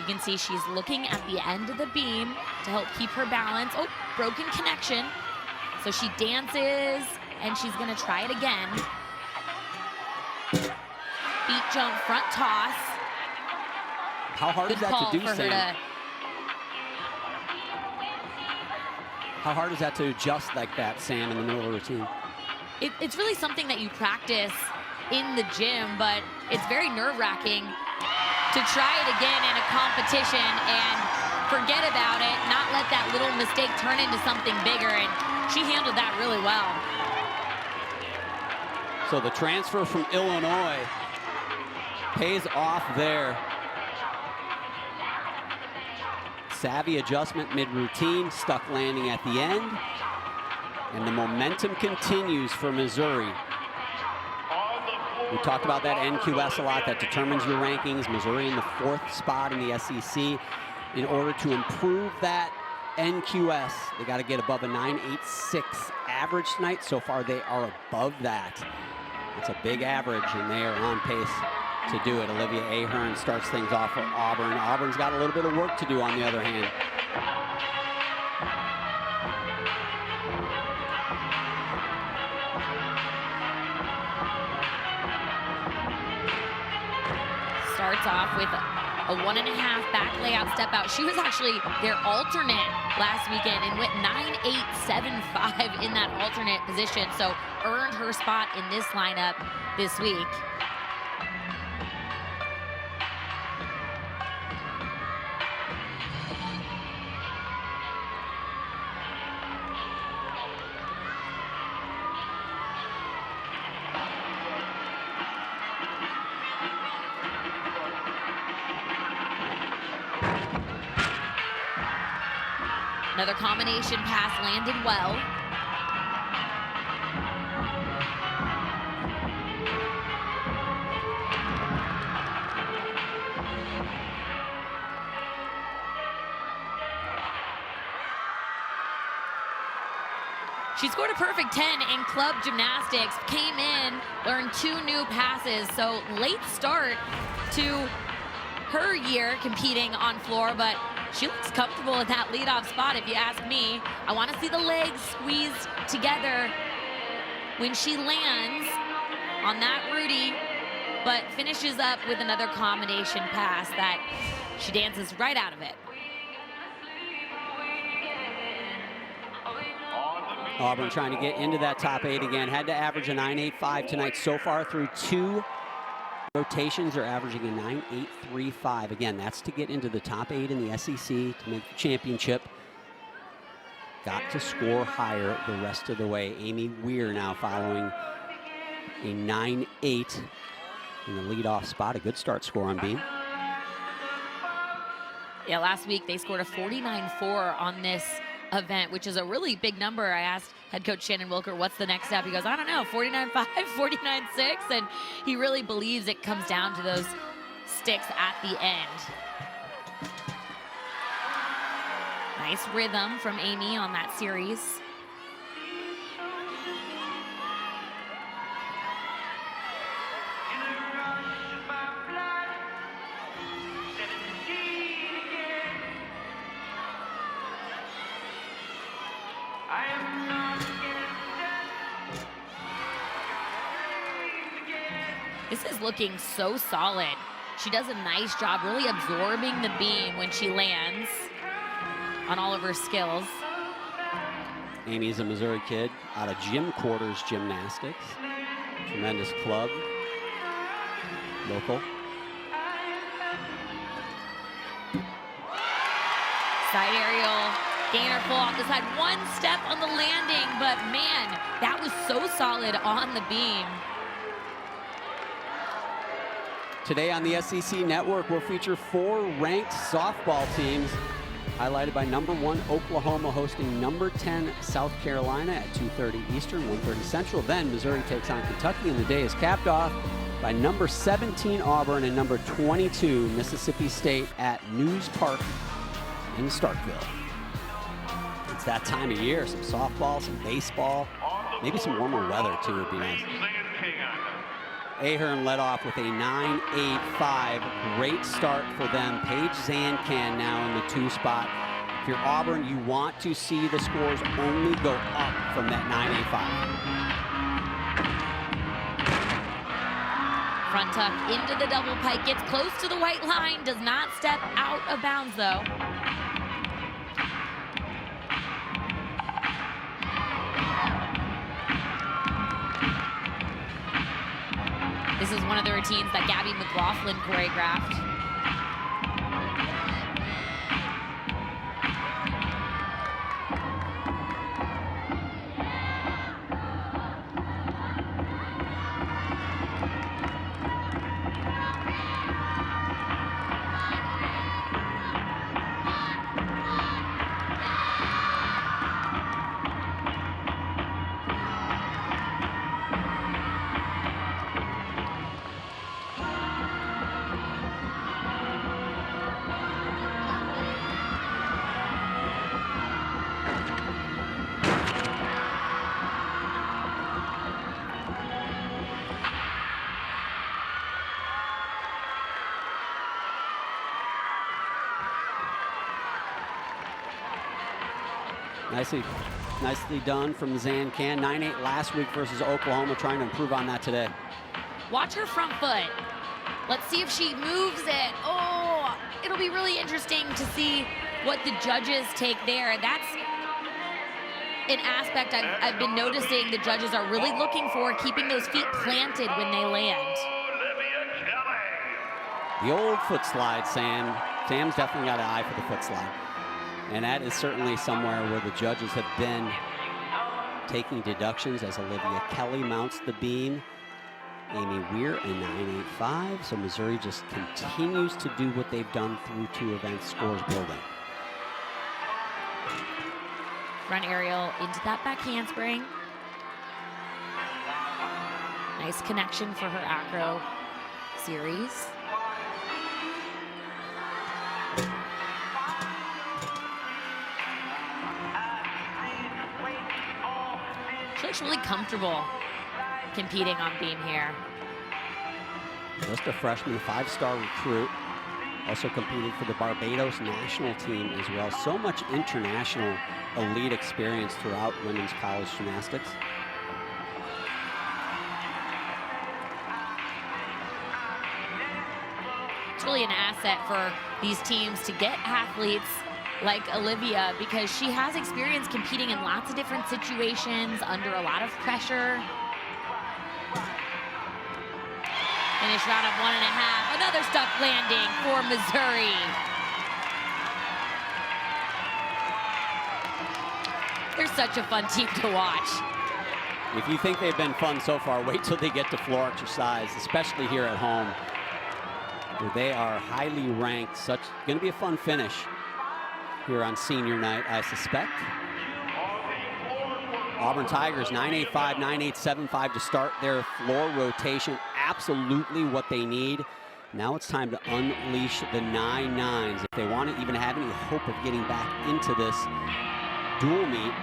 You can see she's looking at the end of the beam to help keep her balance. Oh, broken connection. So she dances, and she's gonna try it again. Feet jump, front toss. How hard is that to do, Sam? How hard is that to adjust like that, Sam, in the middle of a routine? It's really something that you practice in the gym, but it's very nerve-wracking to try it again in a competition and forget about it, not let that little mistake turn into something bigger, and she handled that really well. So the transfer from Illinois pays off there. Savvy adjustment mid-routine, stuck landing at the end. And the momentum continues for Missouri. We talked about that NQS a lot. That determines your rankings. Missouri in the 4th spot in the SEC. In order to improve that NQS, they got to get above a 9.86 average tonight. So far, they are above that. That's a big average, and they are on pace to do it. Olivia Ahern starts things off for Auburn. Auburn's got a little bit of work to do on the other hand. Starts off with a 1.5 back layout step out. She was actually their alternate last weekend and went 9.875 in that alternate position, so earned her spot in this lineup this week. Another combination pass landed well. She scored a perfect 10 in club gymnastics, came in, learned 2 new passes, so late start to her year competing on floor, but she looks comfortable in that leadoff spot, if you ask me. I want to see the legs squeezed together when she lands on that Rudy, but finishes up with another combination pass that she dances right out of it. Auburn trying to get into that top 8 again. Had to average a 9.85 tonight. So far through 2 rotations are averaging a 9.835. Again, that's to get into the top 8 in the SEC to make the championship. Got to score higher the rest of the way. Amy Weir now following a 9.8 in the leadoff spot. A good start score on beam. Yeah, last week they scored a 49.4 on this event, which is a really big number. I asked head coach Shannon Wilker, what's the next step? He goes, I don't know, 49.5, 49.6, and he really believes it comes down to those sticks at the end. Nice rhythm from Amy on that series. This is looking so solid. She does a nice job really absorbing the beam when she lands on all of her skills. Amy's a Missouri kid out of Gym Quarters Gymnastics. Tremendous club, local. Side aerial, gainer full off the side. 1 step on the landing, but man, that was so solid on the beam. Today on the SEC Network, we'll feature 4 ranked softball teams, highlighted by number 1 Oklahoma hosting number 10 South Carolina at 2:30 Eastern, 1:30 Central. Then Missouri takes on Kentucky, and the day is capped off by number 17 Auburn and number 22 Mississippi State at News Park in Starkville. It's that time of year. Some softball, some baseball, maybe some warmer weather too would be nice. Ahern led off with a 9-8-5. Great start for them. Paige Zancan now in the 2 spot. If you're Auburn, you want to see the scores only go up from that 9-8-5. Front tuck into the double pike, gets close to the white line, does not step out of bounds though. This is one of the routines that Gabby McLaughlin choreographed. Nicely done from Zancan. 9-8 last week versus Oklahoma, trying to improve on that today. Watch her front foot. Let's see if she moves it. Oh, it'll be really interesting to see what the judges take there. That's an aspect I've been noticing the judges are really looking for, keeping those feet planted when they land. The old foot slide, Sam. Sam's definitely got an eye for the foot slide. And that is certainly somewhere where the judges have been taking deductions as Olivia Kelly mounts the beam. Amy Weir, a 9-8-5. So Missouri just continues to do what they've done through 2 events, scores building. Front aerial into that back handspring. Nice connection for her acro series. She looks really comfortable competing on beam here. Just a freshman, 5-star recruit. Also competed for the Barbados national team as well. So much international elite experience throughout women's college gymnastics. It's really an asset for these teams to get athletes like Olivia, because she has experience competing in lots of different situations under a lot of pressure. Finish round of 1.5. Another stuck landing for Missouri. They're such a fun team to watch. If you think they've been fun so far, wait till they get to floor exercise, especially here at home, where they are highly ranked. Such going to be a fun finish here on senior night, I suspect. Auburn Tigers 9-8-5, 9-8-7-5 to start their floor rotation. Absolutely what they need. Now it's time to unleash the 9-9s. If they want to even have any hope of getting back into this dual meet,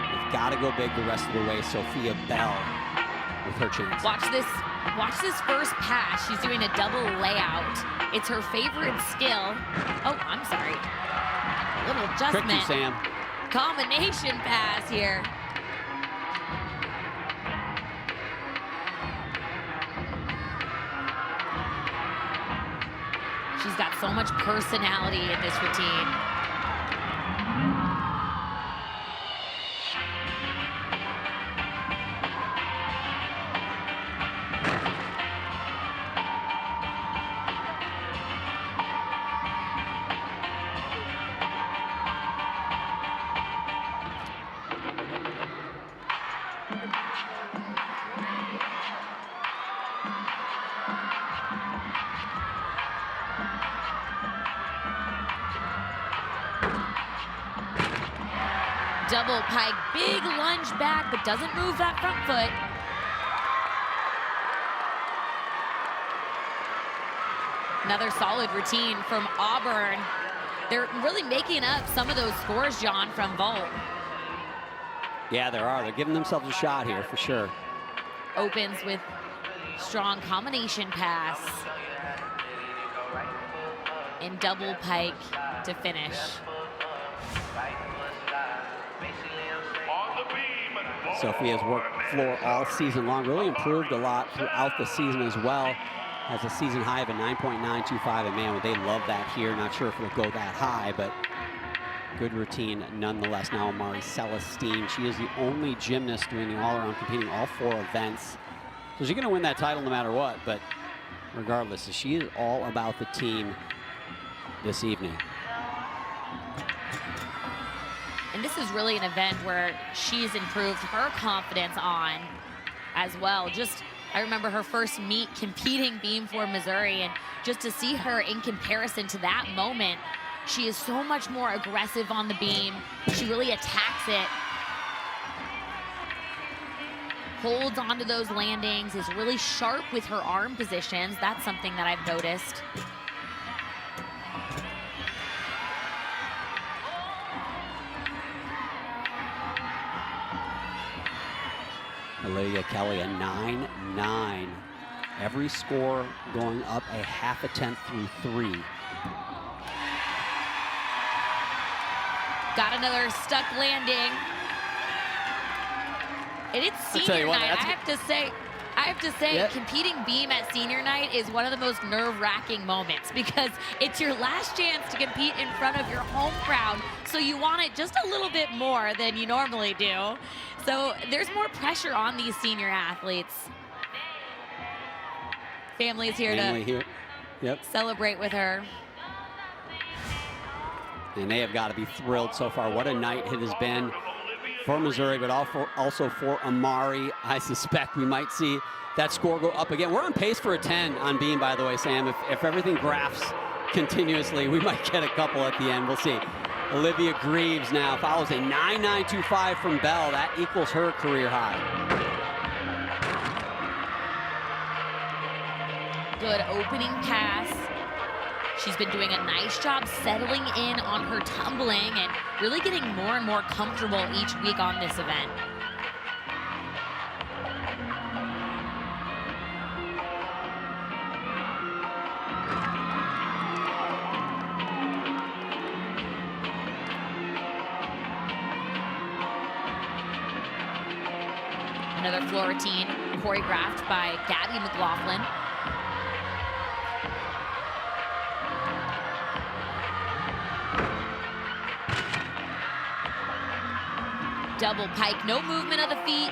they've got to go big the rest of the way. Sophia Bell with her chance. Watch this first pass. She's doing a double layout. It's her favorite skill. Oh, I'm sorry. A little adjustment. Tricked you, Sam. Combination pass here. She's got so much personality in this routine. Double pike, big lunge back, but doesn't move that front foot. Another solid routine from Auburn. They're really making up some of those scores, John, from vault. Yeah, there are. They're giving themselves a shot here for sure. Opens with Strong combination pass. And double pike to finish. Sophia's worked floor all season long, really improved a lot throughout the season as well. Has a season high of a 9.925, and man, they love that here. Not sure if it'll go that high, but good routine nonetheless. Now Amari Celestine, she is the only gymnast doing the all-around, competing all 4 events. So she's gonna win that title no matter what, but regardless, she is all about the team this evening. And this is really an event where she's improved her confidence on as well. I remember her first meet competing beam for Missouri, and just to see her in comparison to that moment, she is so much more aggressive on the beam. She really attacks it. Holds onto those landings, is really sharp with her arm positions. That's something that I've noticed. Olivia Kelly, a 9-9. Every score going up a half a tenth through 3. Got another stuck landing. And it's senior night. I have to say, yeah, competing beam at senior night is one of the most nerve-wracking moments, because it's your last chance to compete in front of your home crowd, so you want it just a little bit more than you normally do. So there's more pressure on these senior athletes. Family is here to Yep. celebrate with her. And they have got to be thrilled so far. What a night it has been for Missouri, but also for Amari. I suspect we might see that score go up again. We're on pace for a 10 on beam, by the way, Sam. If everything graphs continuously, we might get a couple at the end. We'll see. Olivia Greaves now follows a 9.925 from Bell. That equals her career high. Good opening pass. She's been doing a nice job settling in on her tumbling and really getting more and more comfortable each week on this event. Another floor routine choreographed by Gabby McLaughlin. Double pike, no movement of the feet.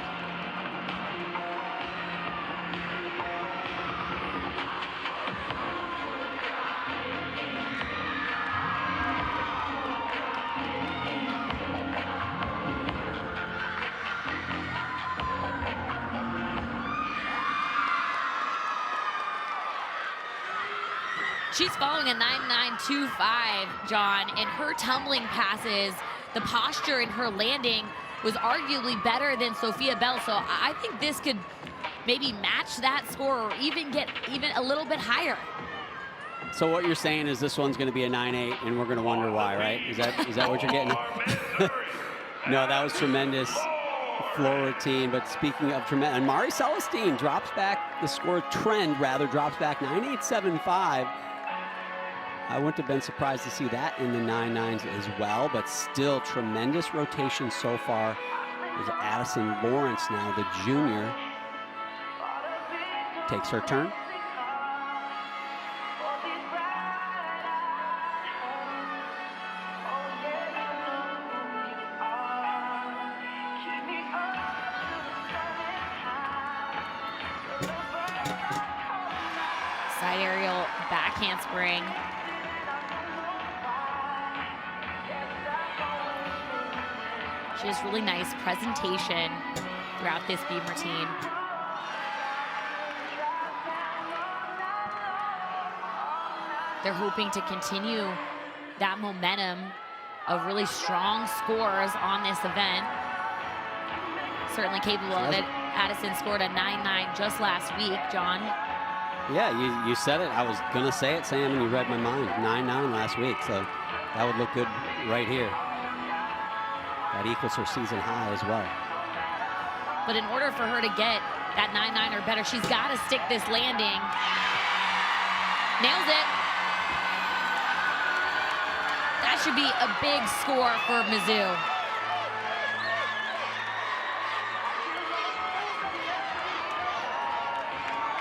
She's following a 9.925, John, and her tumbling passes, the posture in her landing was arguably better than Sophia Bell. So I think this could maybe match that score or even get a little bit higher. So what you're saying is this one's going to be a 9.8, and we're going to wonder why, right? Is that what you're getting? No, that was tremendous floor routine. But speaking of tremendous, and Mari Celestine drops back, the score trend rather drops back 9.875. I wouldn't have been surprised to see that in the 9.9s as well, but still tremendous rotation so far. There's Addison Lawrence now, the junior, takes her turn. Side aerial back handspring. She has really nice presentation throughout this beam routine. They're hoping to continue that momentum of really strong scores on this event. Certainly capable of it. Addison scored a 9.9 just last week, John. Yeah, you said it. I was going to say it, Sam, and you read my mind. 9.9 last week, so that would look good right here. That equals her season high as well. But in order for her to get that 9-9 or better. She's got to stick this landing. Nails it. That should be a big score for Mizzou.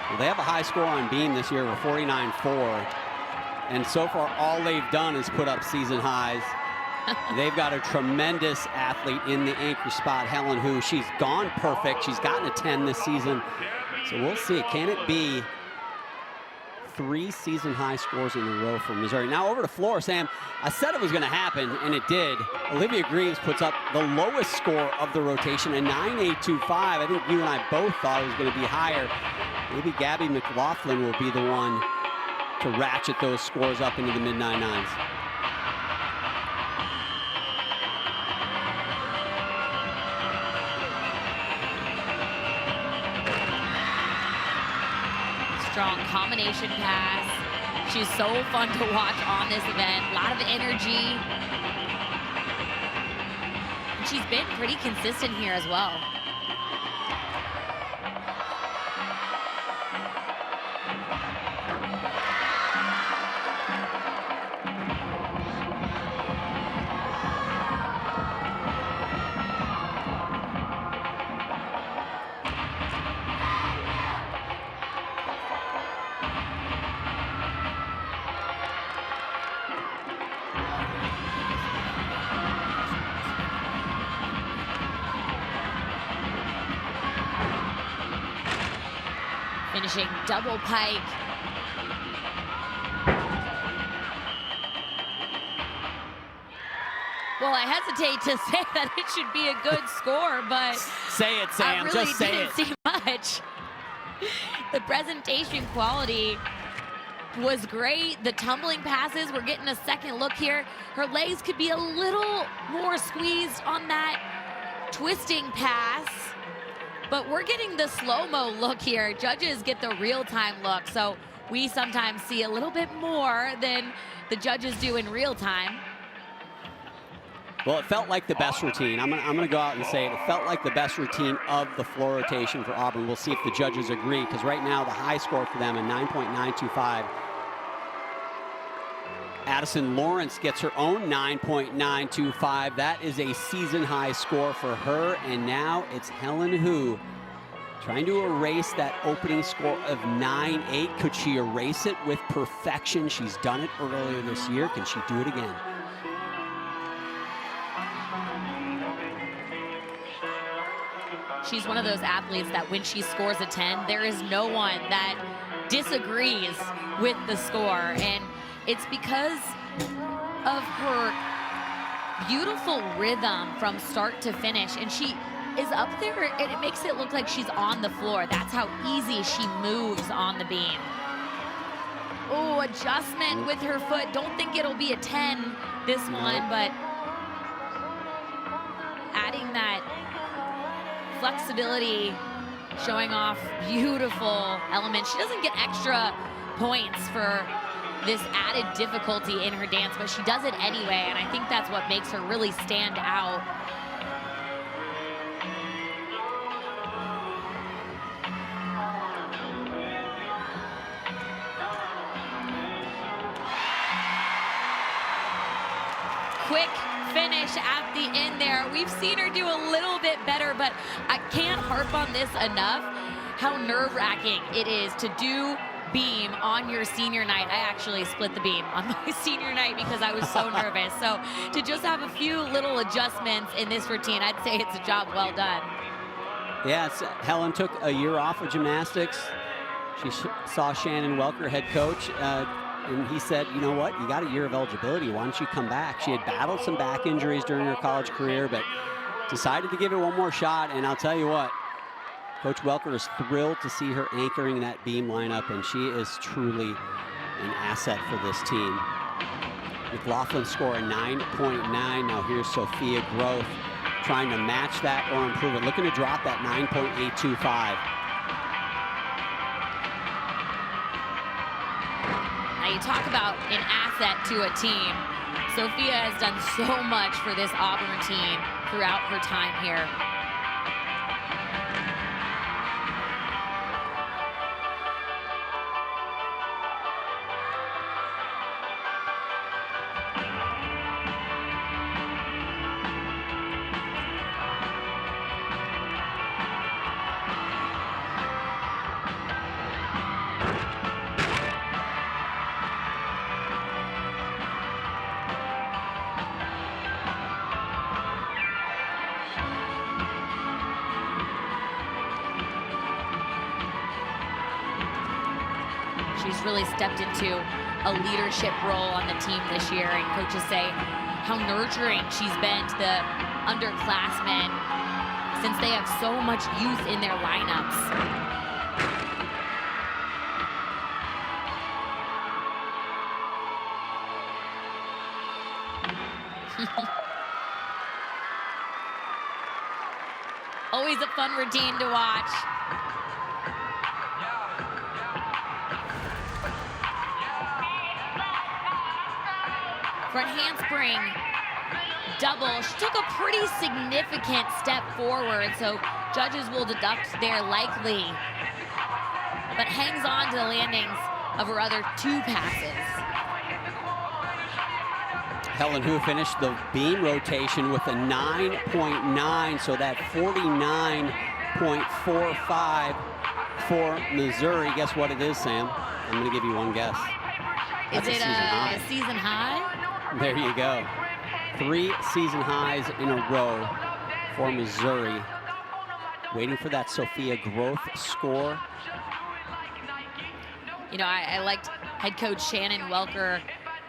Well, they have a high score on beam this year with 49-4. And so far, all they've done is put up season highs. They've got a tremendous athlete in the anchor spot, Helen Hu. She's gone perfect. She's gotten a 10 this season. So we'll see. Can it be 3 season high scores in a row for Missouri? Now over to floor, Sam. I said it was going to happen, and it did. Olivia Greaves puts up the lowest score of the rotation, a 9.825. I think you and I both thought it was going to be higher. Maybe Gabby McLaughlin will be the one to ratchet those scores up into the mid-9.9s. Strong combination pass. She's so fun to watch on this event. A lot of energy. And she's been pretty consistent here as well. Finishing double pike. Well, I hesitate to say that it should be a good score, but say it, Sam. I really Just say didn't it. see much. The presentation quality was great. The tumbling passes, we're getting a second look here. Her legs could be a little more squeezed on that twisting pass. But we're getting the slow-mo look here. Judges get the real-time look, so we sometimes see a little bit more than the judges do in real time. Well, it felt like the best routine. I'm gonna go out and say it. It felt like the best routine of the floor rotation for Auburn. We'll see if the judges agree, because right now the high score for them, a 9.925. Addison Lawrence gets her own 9.925. That is a season high score for her. And now it's Helen Hu trying to erase that opening score of 9.8. Could she erase it with perfection? She's done it earlier this year. Can she do it again? She's one of those athletes that when she scores a 10, there is no one that disagrees with the score. And it's because of her beautiful rhythm from start to finish. And she is up there, and it makes it look like she's on the floor. That's how easy she moves on the beam. Oh, adjustment with her foot. Don't think it'll be a 10, this one, but adding that flexibility, showing off beautiful elements. She doesn't get extra points for this added difficulty in her dance, but she does it anyway, and I think that's what makes her really stand out. Quick finish at the end there. We've seen her do a little bit better, but I can't harp on this enough, how nerve-wracking it is to do beam on your senior night. I actually split the beam on my senior night because I was so nervous. So to just have a few little adjustments in this routine, I'd say it's a job well done. Yeah, Helen took a year off of gymnastics. She saw Shannon Welker, head coach, and he said, you know what, you got a year of eligibility. Why don't you come back? She had battled some back injuries during her college career, but decided to give it one more shot. And I'll tell you what, Coach Welker is thrilled to see her anchoring that beam lineup, and she is truly an asset for this team. McLaughlin score a 9.9. Now here's Sophia Groth trying to match that or improve it, looking to drop that 9.825. Now you talk about an asset to a team. Sophia has done so much for this Auburn team throughout her time here. She's really stepped into a leadership role on the team this year, and coaches say how nurturing she's been to the underclassmen since they have so much youth in their lineups. Always a fun routine to watch. Front handspring double. She took a pretty significant step forward, so judges will deduct there likely, but hangs on to the landings of her other 2 passes. Helen Hu finished the beam rotation with a 9.9, so that 49.45 for Missouri. Guess what it is, Sam? I'm going to give you one guess. Is it a season high? There you go. 3 season highs in a row for Missouri. Waiting for that Sophia Groth score. You know, I liked head coach Shannon Welker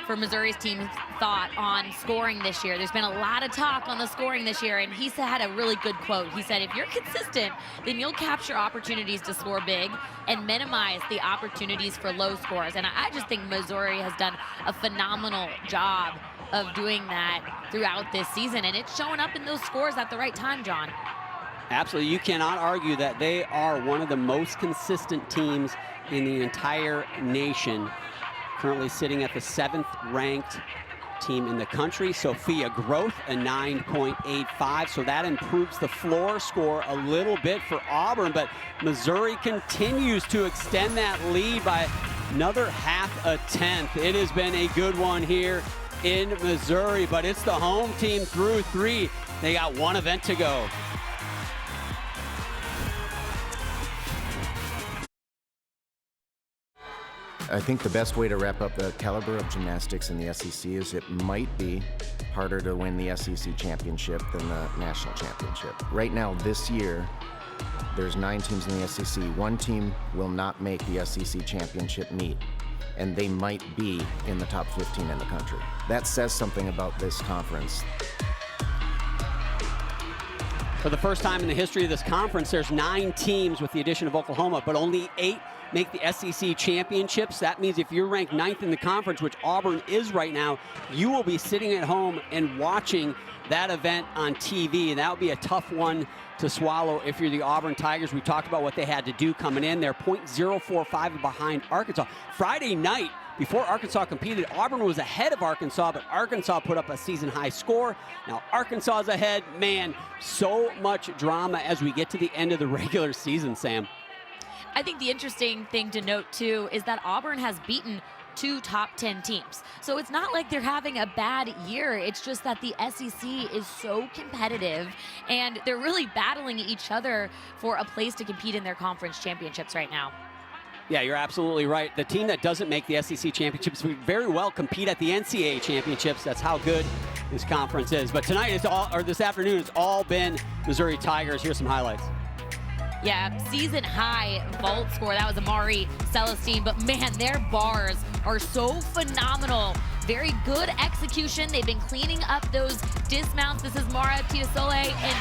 for Missouri's team thought on scoring this year. There's been a lot of talk on the scoring this year, and he had a really good quote. He said, if you're consistent, then you'll capture opportunities to score big and minimize the opportunities for low scores. And I just think Missouri has done a phenomenal job of doing that throughout this season, and it's showing up in those scores at the right time, John. Absolutely. You cannot argue that they are one of the most consistent teams in the entire nation. Currently sitting at the 7th ranked team in the country. Sophia Groth, a 9.85, so that improves the floor score a little bit for Auburn, but Missouri continues to extend that lead by another 1/2 tenth. It has been a good one here in Missouri, but it's the home team through 3. They got one event to go. I think the best way to wrap up the caliber of gymnastics in the SEC is it might be harder to win the SEC championship than the national championship. Right now, this year, there's 9 teams in the SEC. 1 team will not make the SEC championship meet, and they might be in the top 15 in the country. That says something about this conference. For the first time in the history of this conference, there's 9 teams with the addition of Oklahoma, but only 8 make the SEC championships. That means if you're ranked 9th in the conference, which Auburn is right now, you will be sitting at home and watching that event on TV, and that would be a tough one to swallow if you're the Auburn Tigers. We talked about what they had to do coming in. They're .045 behind Arkansas. Friday night, before Arkansas competed, Auburn was ahead of Arkansas, but Arkansas put up a season-high score. Now Arkansas is ahead. Man, so much drama as we get to the end of the regular season, Sam. I think the interesting thing to note, too, is that Auburn has beaten 2 top 10 teams. So it's not like they're having a bad year. It's just that the SEC is so competitive, and they're really battling each other for a place to compete in their conference championships right now. Yeah, you're absolutely right. The team that doesn't make the SEC championships would very well compete at the NCAA championships. That's how good this conference is. But tonight, this afternoon, it's all been Missouri Tigers. Here's some highlights. Yeah, season high vault score. That was Amari Celestine, but man, their bars are so phenomenal. Very good execution. They've been cleaning up those dismounts. This is Mara Tiasole, and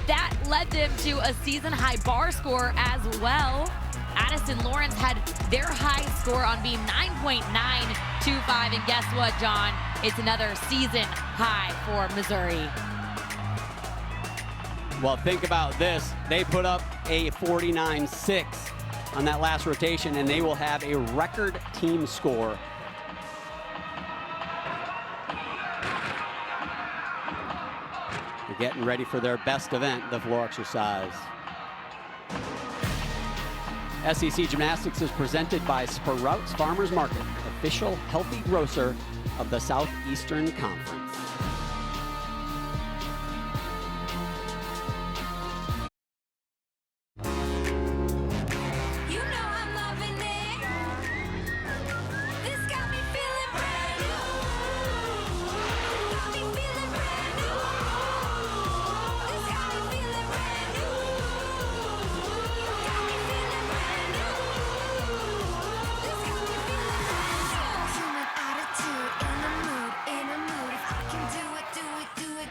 that led them to a season high bar score as well. Addison Lawrence had their high score on beam 9.925, and guess what, John? It's another season high for Missouri. Well, think about this. They put up a 49.6 on that last rotation, and they will have a record team score. They're getting ready for their best event, the floor exercise. SEC Gymnastics is presented by Sprouts Farmers Market, official healthy grocer of the Southeastern Conference.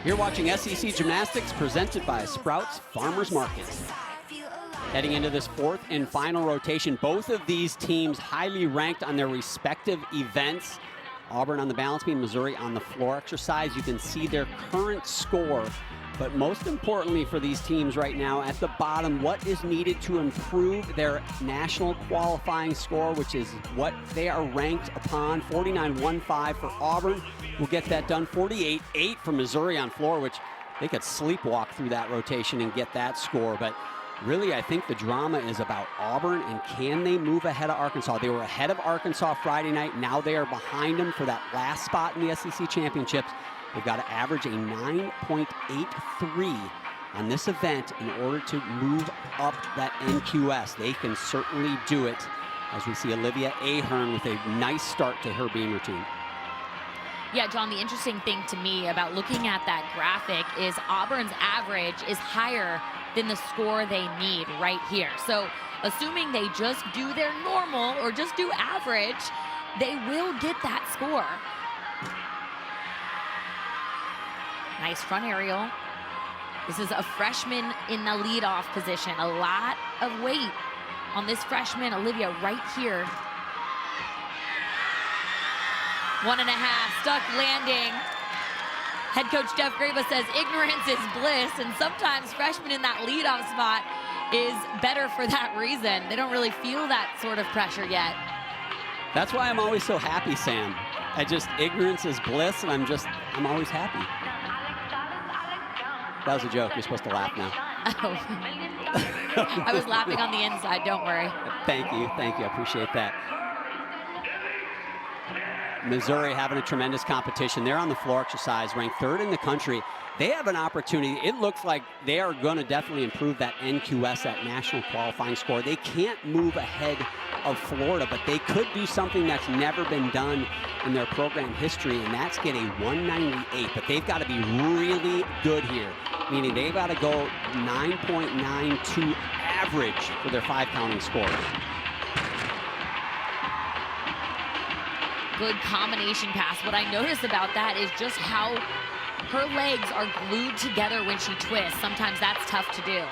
You're watching SEC Gymnastics presented by Sprouts Farmers Market. Heading into this fourth and final rotation, both of these teams highly ranked on their respective events. Auburn on the balance beam, Missouri on the floor exercise. You can see their current score, but most importantly for these teams right now at the bottom, what is needed to improve their national qualifying score, which is what they are ranked upon. 49.15 for Auburn. We'll get that done. 48.8 for Missouri on floor, which they could sleepwalk through that rotation and get that score. But really, I think the drama is about Auburn and can they move ahead of Arkansas? They were ahead of Arkansas Friday night. Now they are behind them for that last spot in the SEC championships. They've got to average a 9.83 on this event in order to move up that NQS. They can certainly do it, as we see Olivia Ahern with a nice start to her beam routine. Yeah, John, the interesting thing to me about looking at that graphic is Auburn's average is higher than the score they need right here. So assuming they just do their normal or just do average, they will get that score. Nice front aerial. This is a freshman in the leadoff position. A lot of weight on this freshman, Olivia, right here. 1.5, stuck landing. Head coach Jeff Graba says ignorance is bliss, and sometimes freshmen in that leadoff spot is better for that reason. They don't really feel that sort of pressure yet. That's why I'm always so happy, Sam. Ignorance is bliss, and I'm always happy. That was a joke. You're supposed to laugh now. Oh. I was laughing on the inside, don't worry. Thank you, I appreciate that. Missouri having a tremendous competition. They're on the floor exercise, ranked 3rd in the country. They have an opportunity. It looks like they are going to definitely improve that NQS, that national qualifying score. They can't move ahead of Florida, but they could do something that's never been done in their program history, and that's get a 198. But they've got to be really good here, meaning they've got to go 9.92 average for their 5-counting score. Good combination pass. What I notice about that is just how her legs are glued together when she twists. Sometimes that's tough to do.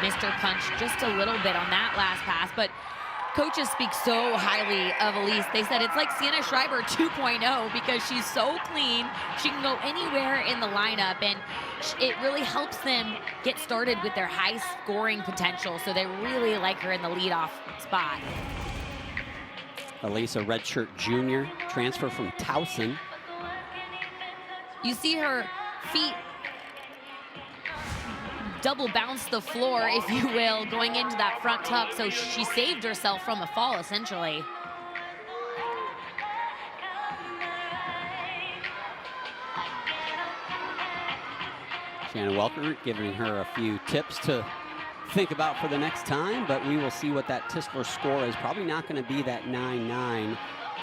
Missed her punch just a little bit on that last pass, but coaches speak so highly of Elise. They said it's like Sienna Schreiber 2.0 because she's so clean. She can go anywhere in the lineup, and it really helps them get started with their high scoring potential. So they really like her in the leadoff spot. Elise, a redshirt junior, transfer from Towson. You see her feet double bounce the floor, if you will, going into that front tuck. So she saved herself from a fall, essentially. Shannon Welker giving her a few tips to think about for the next time, but we will see what that Tistler score is. Probably not going to be that 9.9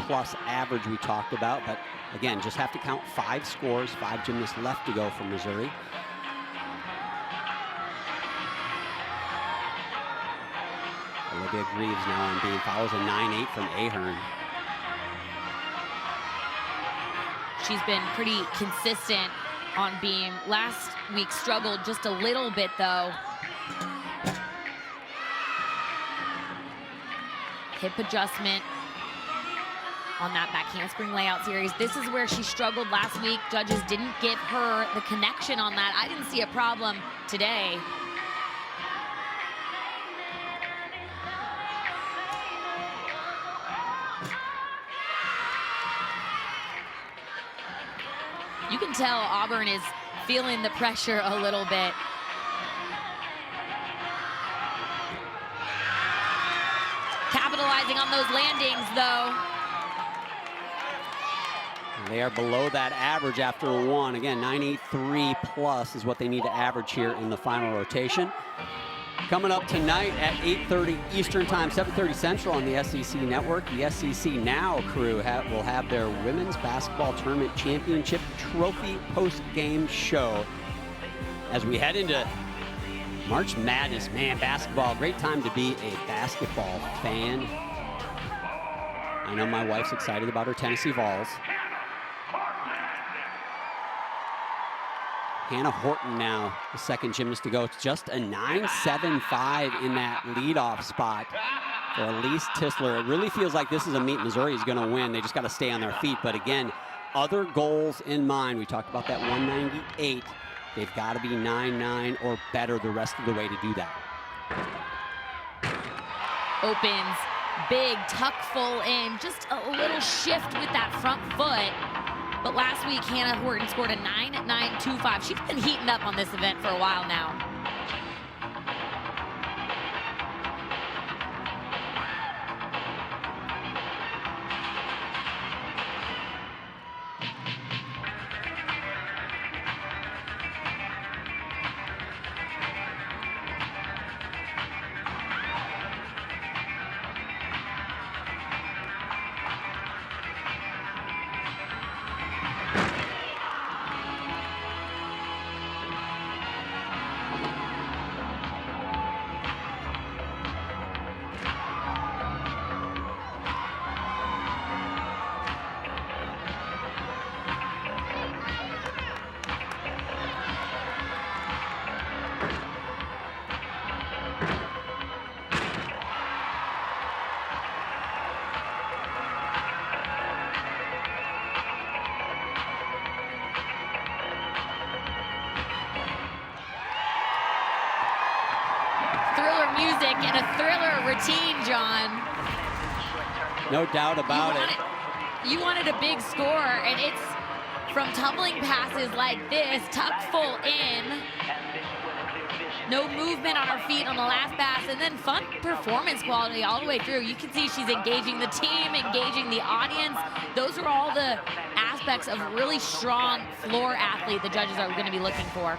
plus average we talked about, but again, just have to count 5 scores, 5 gymnasts left to go for Missouri. Olivia Greaves now on beam, follows a 9.8 from Ahern. She's been pretty consistent on beam. Last week struggled just a little bit though. Hip adjustment on that back handspring layout series. This is where she struggled last week. Judges didn't give her the connection on that. I didn't see a problem today. You can tell Auburn is feeling the pressure a little bit. capitalizing on those landings, though. They are below that average after one. Again, 983 plus is what they need to average here in the final rotation. Coming up tonight at 8:30 Eastern Time, 7:30 Central on the SEC Network. The SEC Now crew will have their Women's Basketball Tournament Championship Trophy post-game show. As we head into March Madness, man, basketball, great time to be a basketball fan. I know my wife's excited about her Tennessee Vols. Hannah Horton now, the second gymnast to go. It's just a 9.75 in that leadoff spot for Elise Tisler. It really feels like this is a meet Missouri is going to win. They just got to stay on their feet. But again, other goals in mind. We talked about that 198. They've got to be 9-9 or better the rest of the way to do that. Opens, big tuck full in, just a little shift with that front foot. But last week, Hannah Horton scored a 9.925. She's been heating up on this event for a while now. Music and a thriller routine, John. No doubt about it. You wanted a big score, and it's from tumbling passes like this, tuck full in. No movement on her feet on the last pass, and then fun performance quality all the way through. You can see she's engaging the team, engaging the audience. Those are all the aspects of really strong floor athlete the judges are going to be looking for.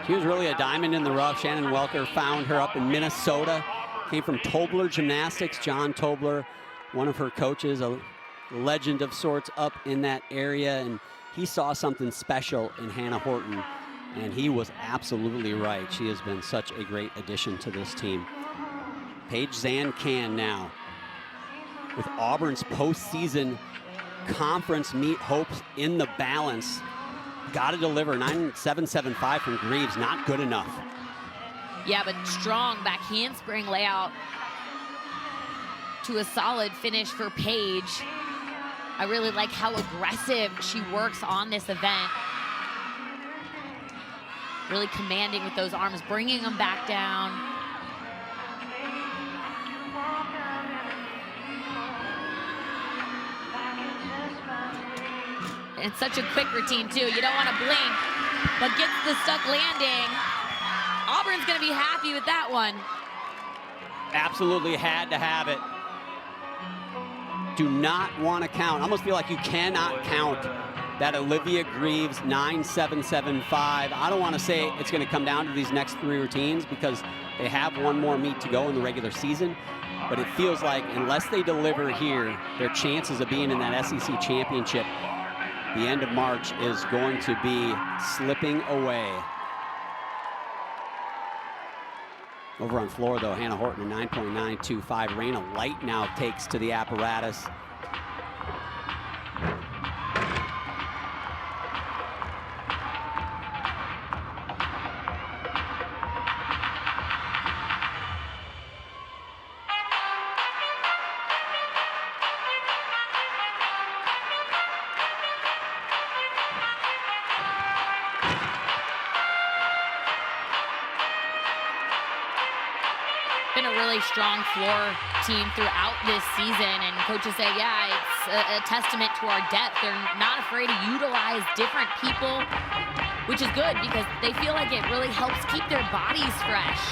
She was really a diamond in the rough. Shannon Welker found her up in Minnesota. Came from Tobler Gymnastics. John Tobler, one of her coaches, a legend of sorts up in that area. And he saw something special in Hannah Horton. And he was absolutely right. She has been such a great addition to this team. Paige Zancan now. With Auburn's postseason conference meet hopes in the balance. Got to deliver. 9.775 from Greaves, not good enough. Yeah, but strong back handspring layout to a solid finish for Paige. I really like how aggressive she works on this event. Really commanding with those arms, bringing them back down. And it's such a quick routine, too. You don't want to blink, but gets the stuck landing. Auburn's going to be happy with that one. Absolutely had to have it. Do not want to count. I almost feel like you cannot count that Olivia Greaves 9.775. I don't want to say it's going to come down to these next three routines because they have one more meet to go in the regular season. But it feels like unless they deliver here, their chances of being in that SEC championship the end of March is going to be slipping away. Over on floor, though, Hannah Horton, a 9.925. Raina Light now takes to the apparatus. Been a really strong floor team throughout this season, and coaches say, yeah, it's a testament to our depth. They're not afraid to utilize different people, which is good because they feel like it really helps keep their bodies fresh.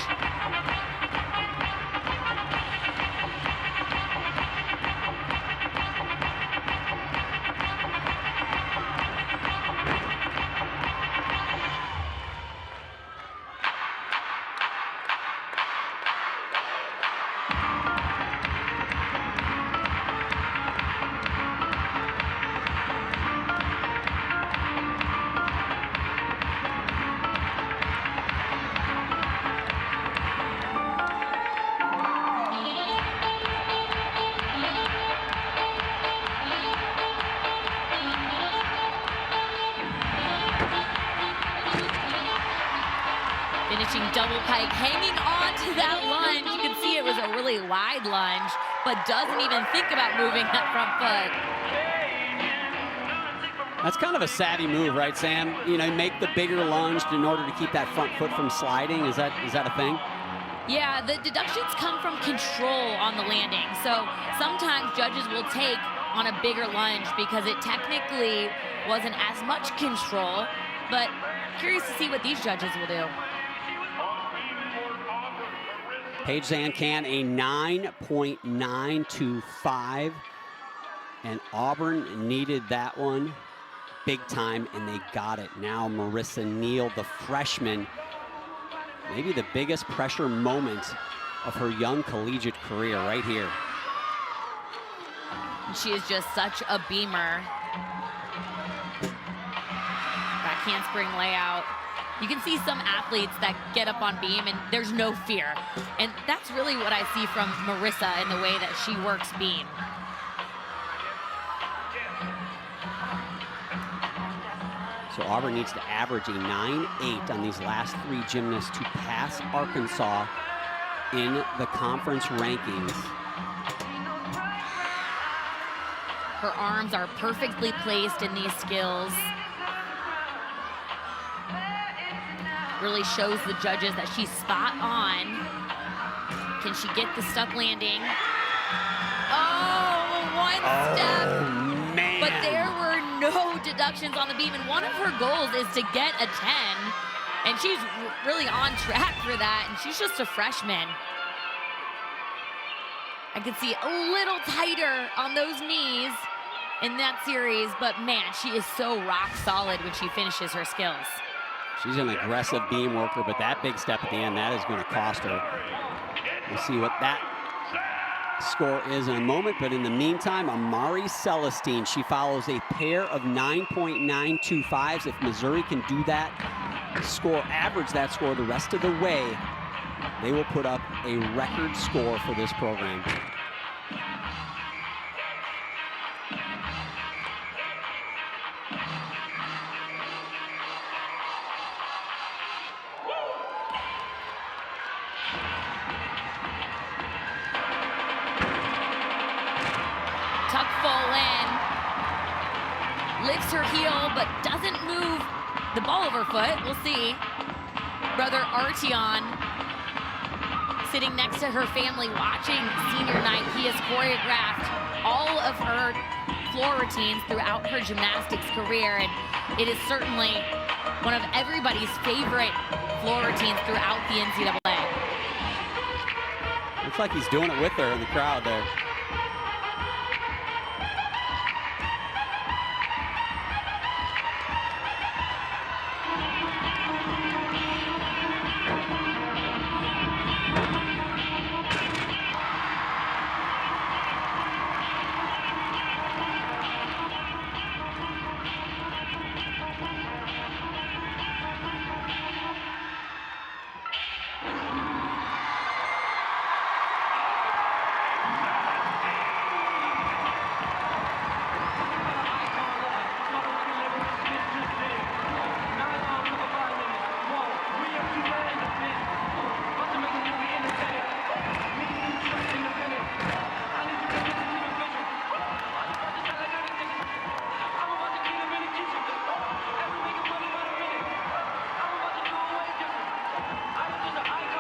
finishing double pike, hanging on to that lunge. You can see it was a really wide lunge, but doesn't even think about moving that front foot. That's kind of a savvy move, right, Sam? You know, make the bigger lunge in order to keep that front foot from sliding. Is that a thing? Yeah, the deductions come from control on the landing. So sometimes judges will take on a bigger lunge because it technically wasn't as much control, but curious to see what these judges will do. Paige Zancan, a 9.925, and Auburn needed that one big time, and they got it. Now Marissa Neal, the freshman, maybe the biggest pressure moment of her young collegiate career right here. She is just such a beamer. Back handspring layout. You can see some athletes that get up on beam and there's no fear. And that's really what I see from Marissa in the way that she works beam. So Auburn needs to average a 9.8 on these last 3 gymnasts to pass Arkansas in the conference rankings. Her arms are perfectly placed in these skills. Really shows the judges that she's spot on. Can she get the stuck landing? Oh, one step. Man. But there were no deductions on the beam, and one of her goals is to get a 10, and she's really on track for that, and she's just a freshman. I could see a little tighter on those knees in that series, but man, she is so rock solid when she finishes her skills. She's an aggressive beam worker, but that big step at the end, that is going to cost her. We'll see what that score is in a moment, but in the meantime, Amari Celestine, she follows a pair of 9.925s. If Missouri can do that, average that score the rest of the way, they will put up a record score for this program. Tuck full in, lifts her heel, but doesn't move the ball of her foot. We'll see. Brother Arteon sitting next to her family watching senior night. He has choreographed all of her floor routines throughout her gymnastics career, and it is certainly one of everybody's favorite floor routines throughout the NCAA. Looks like he's doing it with her in the crowd there.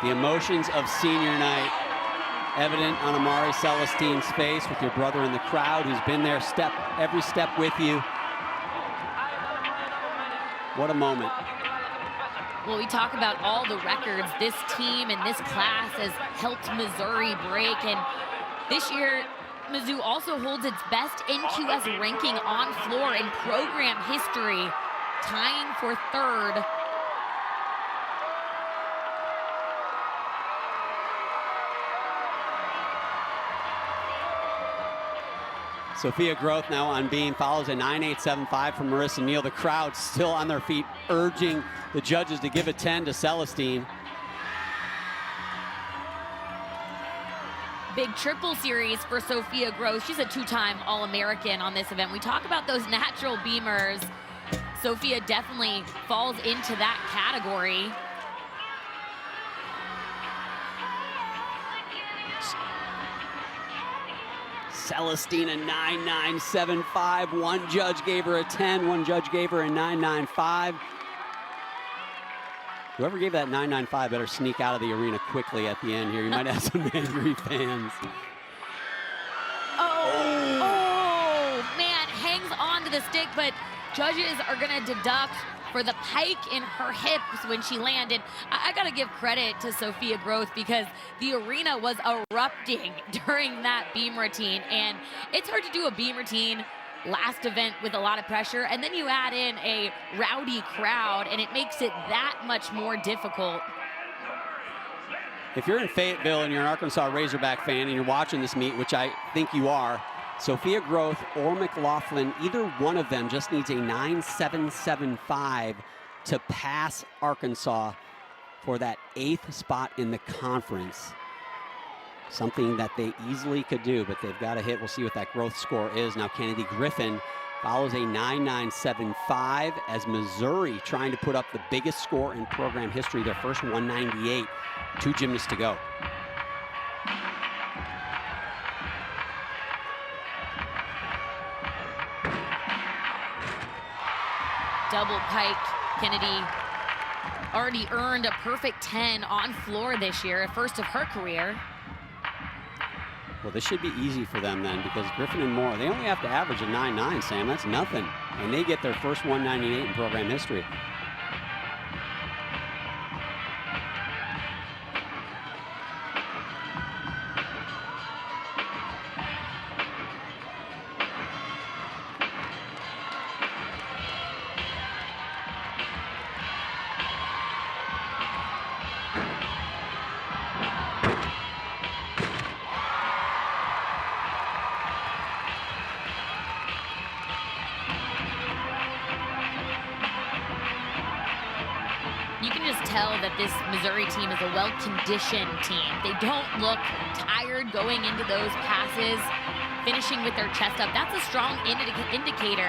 The emotions of senior night evident on Amari Celestine's face, with your brother in the crowd who's been there every step with you. What a moment. Well, we talk about all the records this team and this class has helped Missouri break, and this year Mizzou also holds its best NQS ranking on floor in program history, tying for 3rd. Sophia Groth now on beam, follows a 9.875 from Marissa Neal. The crowd still on their feet, urging the judges to give a 10 to Celestine. Big triple series for Sophia Groth. She's a 2-time All-American on this event. We talk about those natural beamers. Sophia definitely falls into that category. Celestine a 9.975. One judge gave her a 10, one judge gave her a 9.95. Whoever gave that 9.95 better sneak out of the arena quickly at the end here. You might have some angry fans. Oh, man, hangs on to the stick, but judges are gonna deduct for the pike in her hips when she landed. I gotta give credit to Sophia Groth because the arena was erupting during that beam routine, and it's hard to do a beam routine last event with a lot of pressure, and then you add in a rowdy crowd, and it makes it that much more difficult. If you're in Fayetteville and you're an Arkansas Razorback fan and you're watching this meet, which I think you are, Sophia Groth or McLaughlin, either one of them just needs a 9.775 to pass Arkansas for that 8th spot in the conference. Something that they easily could do, but they've got to hit. We'll see what that Groth score is. Now Kennedy Griffin follows a 9.975 as Missouri trying to put up the biggest score in program history, their first 198. 2 gymnasts to go. Double pike. Kennedy already earned a perfect 10 on floor this year, a first of her career. Well, this should be easy for them then, because Griffin and Moore, they only have to average a 9.9, Sam. That's nothing. And they get their first 198 in program history. You can just tell that this Missouri team is a well-conditioned team. They don't look tired going into those passes, finishing with their chest up. That's a strong indicator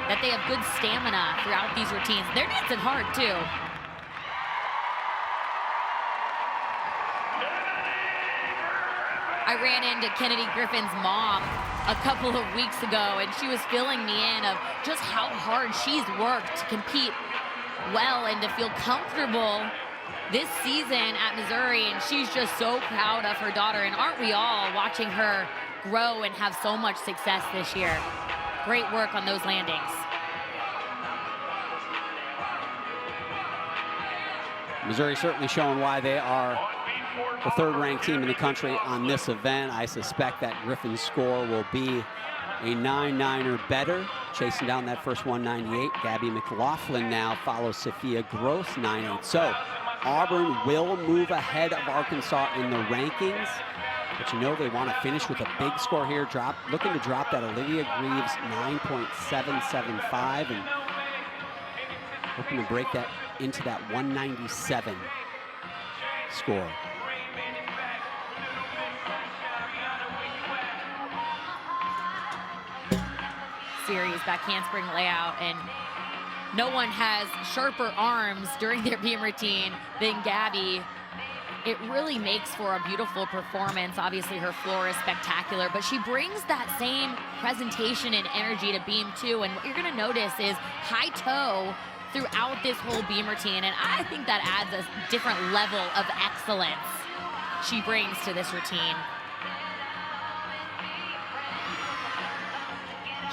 that they have good stamina throughout these routines. They're dancing hard, too. I ran into Kennedy Griffin's mom a couple of weeks ago, and she was filling me in of just how hard she's worked to compete well and to feel comfortable this season at Missouri, and she's just so proud of her daughter, and aren't we all, watching her grow and have so much success this year. Great work on those landings. Missouri certainly showing why they are the 3rd-ranked team in the country on this event. I suspect that Griffin's score will be a 9.9 or better, chasing down that first 198. Gabby McLaughlin now follows Sophia Groth's 9.8. So Auburn will move ahead of Arkansas in the rankings, but you know they want to finish with a big score here. Looking to drop that Olivia Greaves 9.775 and hoping to break that into that 197 score. Series back handspring layout, and no one has sharper arms during their beam routine than Gabby. It really makes for a beautiful performance. Obviously her floor is spectacular, but she brings that same presentation and energy to beam too, and what you're going to notice is high toe throughout this whole beam routine, and I think that adds a different level of excellence she brings to this routine.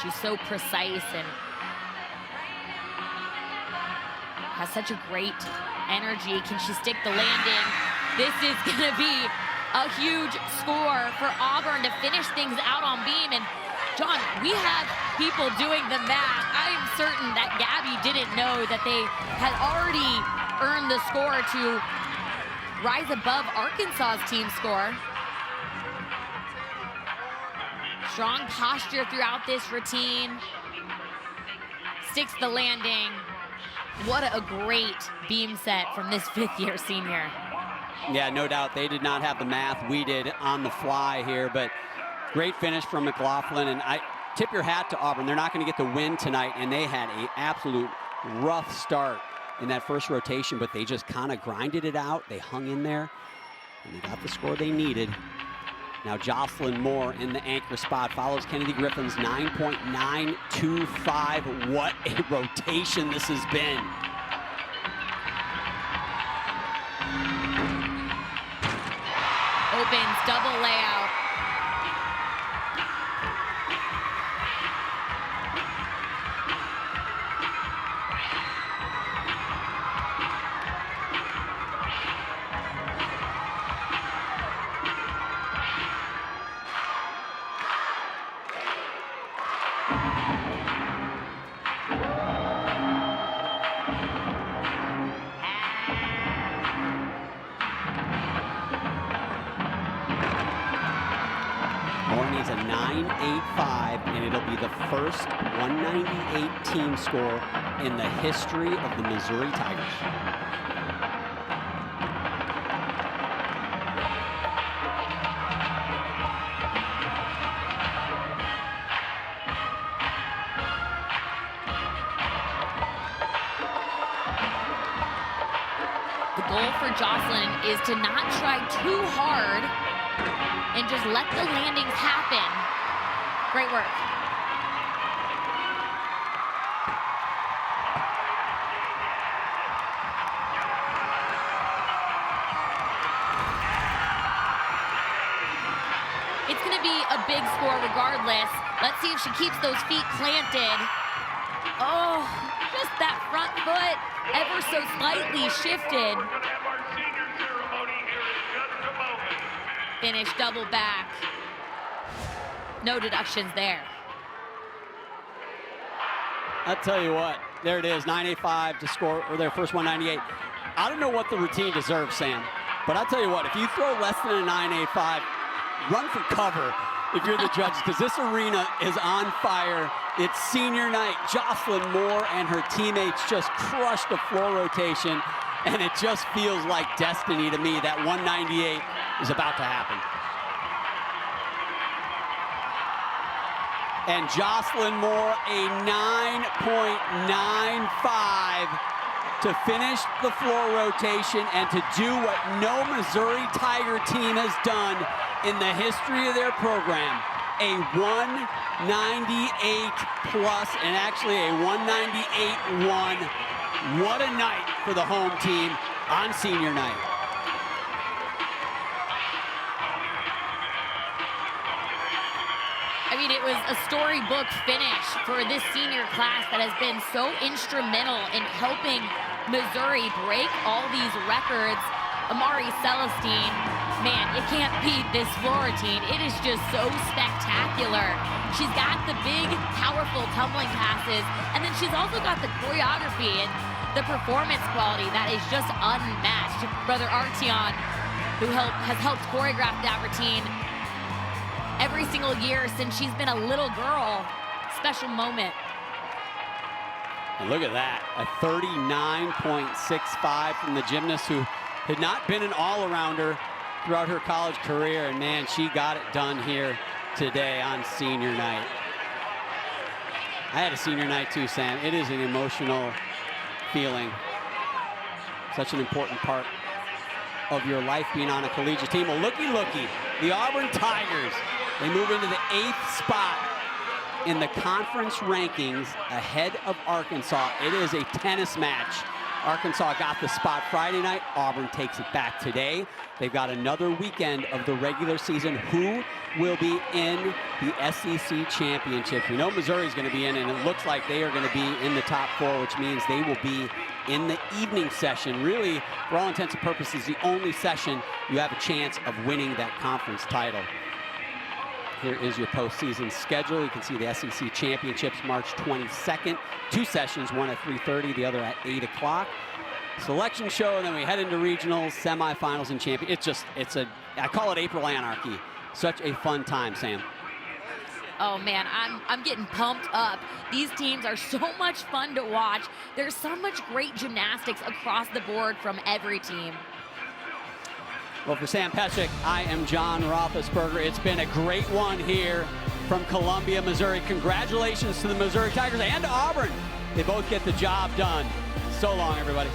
She's so precise and has such a great energy. Can she stick the landing? This is gonna be a huge score for Auburn to finish things out on beam. And John, we have people doing the math. I am certain that Gabby didn't know that they had already earned the score to rise above Arkansas's team score. Strong posture throughout this routine. Sticks the landing. What a great beam set from this 5th-year senior. Yeah, no doubt they did not have the math we did on the fly here, but great finish from McLaughlin, and I tip your hat to Auburn. They're not going to get the win tonight, and they had an absolute rough start in that first rotation, but they just kind of grinded it out. They hung in there, and they got the score they needed. Now Jocelyn Moore in the anchor spot follows Kennedy Griffin's 9.925. What a rotation this has been. Opens, double layout. Moore needs a 9.85, and it'll be the first 198 team score in the history of the Missouri Tigers. The goal for Jocelyn is to not try too hard and just let the landings happen. Great work. It's going to be a big score regardless. Let's see if she keeps those feet planted. Oh, just that front foot ever so slightly shifted. Finish double back. No deductions there. I'll tell you what, there it is, 9.85 to score, or their first 198. I don't know what the routine deserves, Sam, but I'll tell you what, if you throw less than a 9.85, run for cover if you're the judges, because this arena is on fire. It's senior night. Jocelyn Moore and her teammates just crushed the floor rotation, and it just feels like destiny to me. That 198 is about to happen. And Jocelyn Moore, a 9.95 to finish the floor rotation and to do what no Missouri Tiger team has done in the history of their program. A 198 plus, and actually a 198-1. What a night for the home team on senior night. I mean, it was a storybook finish for this senior class that has been so instrumental in helping Missouri break all these records. Amari Celestine, man, you can't beat this floor routine. It is just so spectacular. She's got the big, powerful tumbling passes, and then she's also got the choreography and the performance quality that is just unmatched. Brother Arteon, who has helped choreograph that routine every single year since she's been a little girl. Special moment. And look at that, a 39.65 from the gymnast who had not been an all-arounder throughout her college career, and man, she got it done here today on senior night. I had a senior night too, Sam. It is an emotional feeling. Such an important part of your life being on a collegiate team. Well, looky, the Auburn Tigers, they move into the 8th spot in the conference rankings ahead of Arkansas. It is a tennis match. Arkansas got the spot Friday night. Auburn takes it back today. They've got another weekend of the regular season. Who will be in the SEC championship? We know Missouri's going to be in, and it looks like they are going to be in the top 4, which means they will be in the evening session. Really, for all intents and purposes, the only session you have a chance of winning that conference title. Here is your postseason schedule. You can see the SEC Championships March 22nd. 2 sessions, one at 3:30, the other at 8 o'clock. Selection show, and then we head into regionals, semifinals, and champion. I call it April Anarchy. Such a fun time, Sam. Oh man, I'm getting pumped up. These teams are so much fun to watch. There's so much great gymnastics across the board from every team. Well, for Sam Pesek, I am John Roethlisberger. It's been a great one here from Columbia, Missouri. Congratulations to the Missouri Tigers and to Auburn. They both get the job done. So long, everybody.